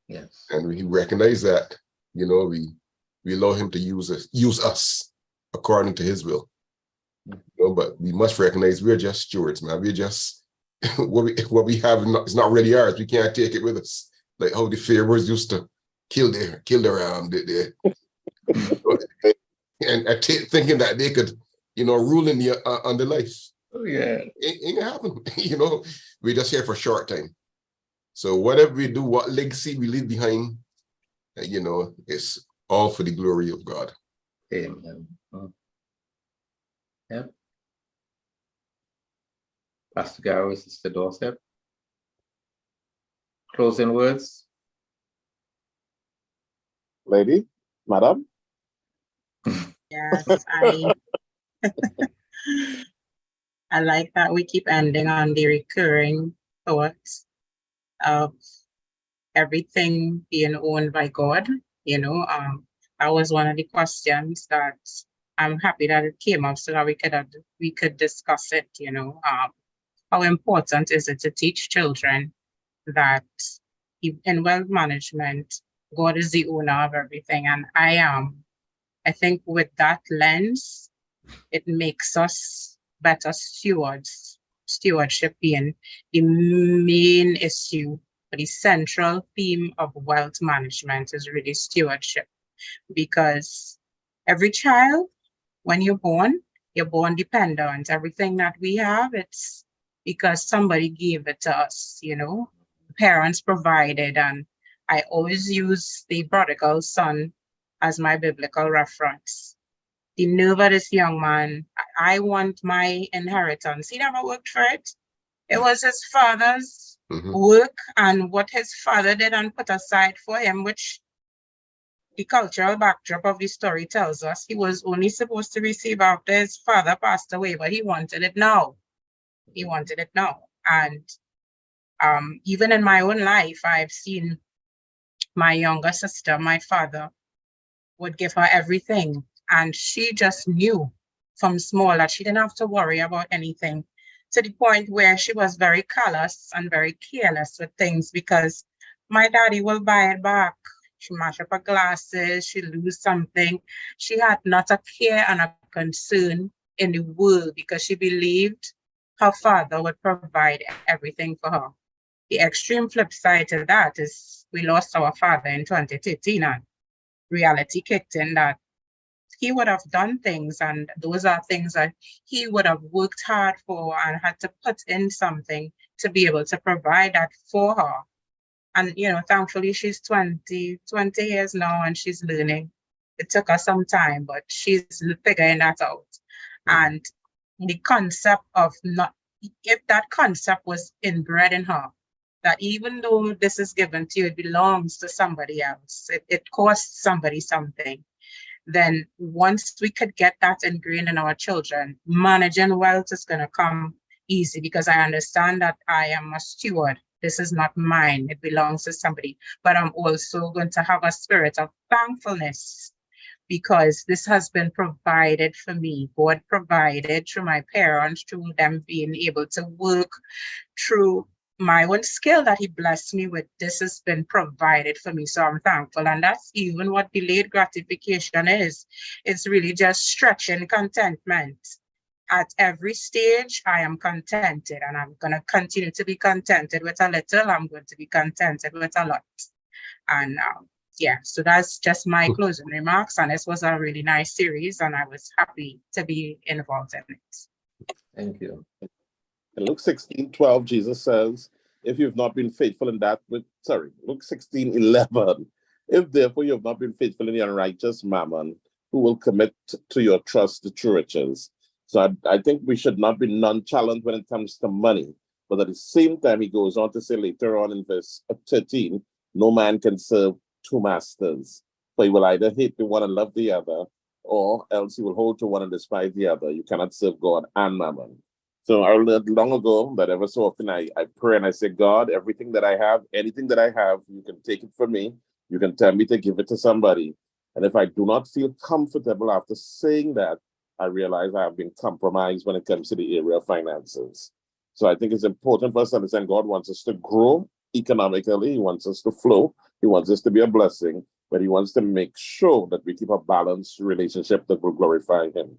Speaker 1: yes,
Speaker 5: And we recognize that, we allow him to use us according to his will. But we must recognize we're just stewards, man. We're just what we have is not really ours. We can't take it with us. Like how the Pharaohs used to kill their and thinking that they could, rule in on the life.
Speaker 1: oh yeah,
Speaker 5: Ain't gonna happen. We're just here for a short time. So whatever we do, what legacy we leave behind, it's all for the glory of God.
Speaker 1: amen. Yep. Pastor Garrow, Sister Dorset. Closing words.
Speaker 2: Lady, madam.
Speaker 4: Yes, I like that we keep ending on the recurring thoughts of everything being owned by God. That was one of the questions that I'm happy that it came up so that we could discuss it. How important is it to teach children that in wealth management, God is the owner of everything, and I think with that lens, it makes us better stewards. Stewardship being the main issue, the central theme of wealth management is really stewardship, because every child, when you're born dependent. Everything that we have, it's because somebody gave it to us, Parents provided, and I always use the prodigal son as my biblical reference. The nerve of this young man, I want my inheritance. He never worked for it. It was his father's work and what his father did and put aside for him, which the cultural backdrop of the story tells us he was only supposed to receive after his father passed away, but he wanted it now. He wanted it now. And even in my own life, I've seen my younger sister, my father would give her everything. And she just knew from small that she didn't have to worry about anything, to the point where she was very callous and very careless with things, because my daddy will buy it back. She mash up her glasses, she lose something. She had not a care and a concern in the world because she believed her father would provide everything for her. The extreme flip side to that is we lost our father in 2013, and reality kicked in that he would have done things, and those are things that he would have worked hard for and had to put in something to be able to provide that for her. And, thankfully she's 20 years now and she's learning. It took her some time, but she's figuring that out. And the concept of if that concept was inbred in her, that even though this is given to you, it belongs to somebody else. It costs somebody something. Then once we could get that ingrained in our children, managing wealth is going to come easy, because I understand that I am a steward. This is not mine. It belongs to somebody. But I'm also going to have a spirit of thankfulness, because this has been provided for me. God provided through my parents, through them being able to work, through my own skill that he blessed me with. This has been provided for me, so I'm thankful. And that's even what delayed gratification is. It's really just stretching contentment. At every stage, I am contented, and I'm going to continue to be contented with a little. I'm going to be contented with a lot. And so that's just my closing remarks. And this was a really nice series, and I was happy to be involved in it.
Speaker 1: Thank you.
Speaker 2: In Luke 16:12, Jesus says, if you've not been faithful in that, Luke 16:11, if therefore you have not been faithful in the unrighteous mammon, who will commit to your trust the true riches? So I think we should not be nonchalant when it comes to money. But at the same time, he goes on to say later on in verse 13, no man can serve two masters, for he will either hate the one and love the other, or else he will hold to one and despise the other. You cannot serve God and mammon. So I learned long ago that ever so often I pray and I say, God, everything that I have, anything that I have, you can take it from me. You can tell me to give it to somebody. And if I do not feel comfortable after saying that, I realize I have been compromised when it comes to the area of finances. So I think it's important for us to understand God wants us to grow economically. He wants us to flow. He wants us to be a blessing, but he wants to make sure that we keep a balanced relationship that will glorify him.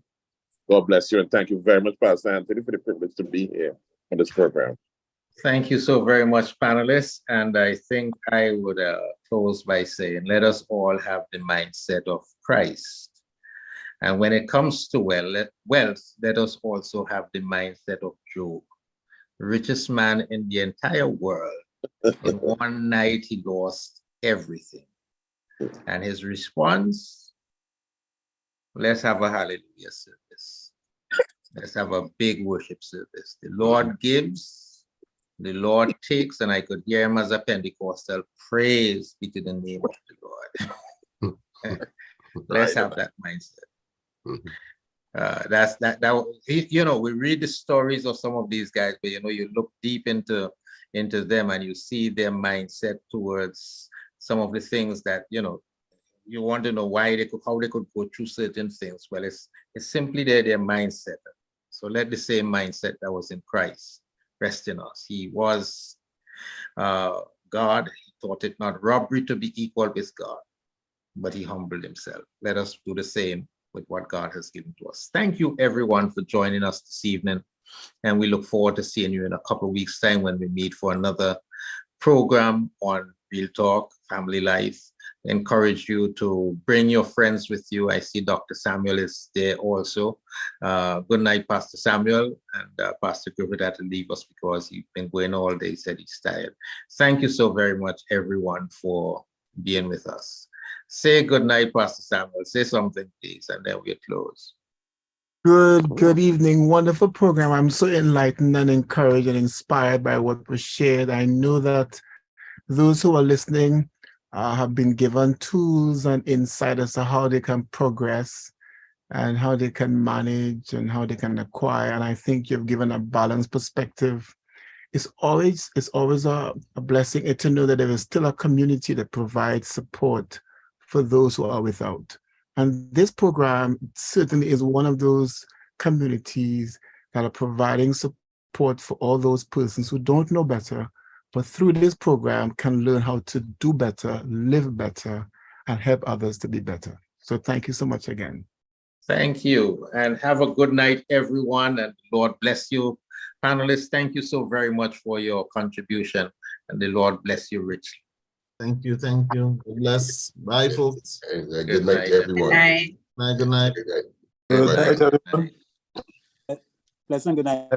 Speaker 2: God bless you, and thank you very much, Pastor Anthony, for the privilege to be here on this program.
Speaker 1: Thank you so very much, panelists. And I think I would close by saying, let us all have the mindset of Christ. And when it comes to wealth, let us also have the mindset of Job, richest man in the entire world. In one night, he lost everything. And his response, let's have a hallelujah service. Let's have a big worship service. The Lord gives, the Lord takes, and I could hear him as a Pentecostal. Praise be to the name of the Lord. Let's have that mindset. You know, we read the stories of some of these guys, but you know, you look deep into them and you see their mindset towards some of the things that, you know, you want to know how they could go through certain things. Well, it's simply their mindset. So let the same mindset that was in Christ rest in us. He was God. He thought it not robbery to be equal with God, but he humbled himself. Let us do the same with what God has given to us. Thank you everyone for joining us this evening. And we look forward to seeing you in a couple of weeks' time when we meet for another program on Real Talk, Family Life. Encourage you to bring your friends with you. I see Dr. Samuel is there also. Good night, Pastor Samuel, and Pastor Griffith had to leave us because he's been going all day. He said he's tired. Thank you so very much, everyone, for being with us. Say good night, Pastor Samuel. Say something, please, and then we'll close.
Speaker 6: Good evening. Wonderful program. I'm so enlightened and encouraged and inspired by what was shared. I know that those who are listening have been given tools and insight as to how they can progress and how they can manage and how they can acquire. And I think you've given a balanced perspective. It's always a blessing to know that there is still a community that provides support for those who are without. And this program certainly is one of those communities that are providing support for all those persons who don't know better, but through this program can learn how to do better, live better, and help others to be better. So thank you so much again.
Speaker 1: Thank you, and have a good night, everyone, and Lord bless you. Panelists, thank you so very much for your contribution, and the Lord bless you richly.
Speaker 3: Thank you. Thank you. God bless. Bye, folks.
Speaker 5: Good night to everyone.
Speaker 4: Good night.
Speaker 3: Good night.
Speaker 5: Good night.
Speaker 7: Good
Speaker 5: Bye-bye.
Speaker 7: night, everyone.
Speaker 1: Night.
Speaker 7: Pleasant good night.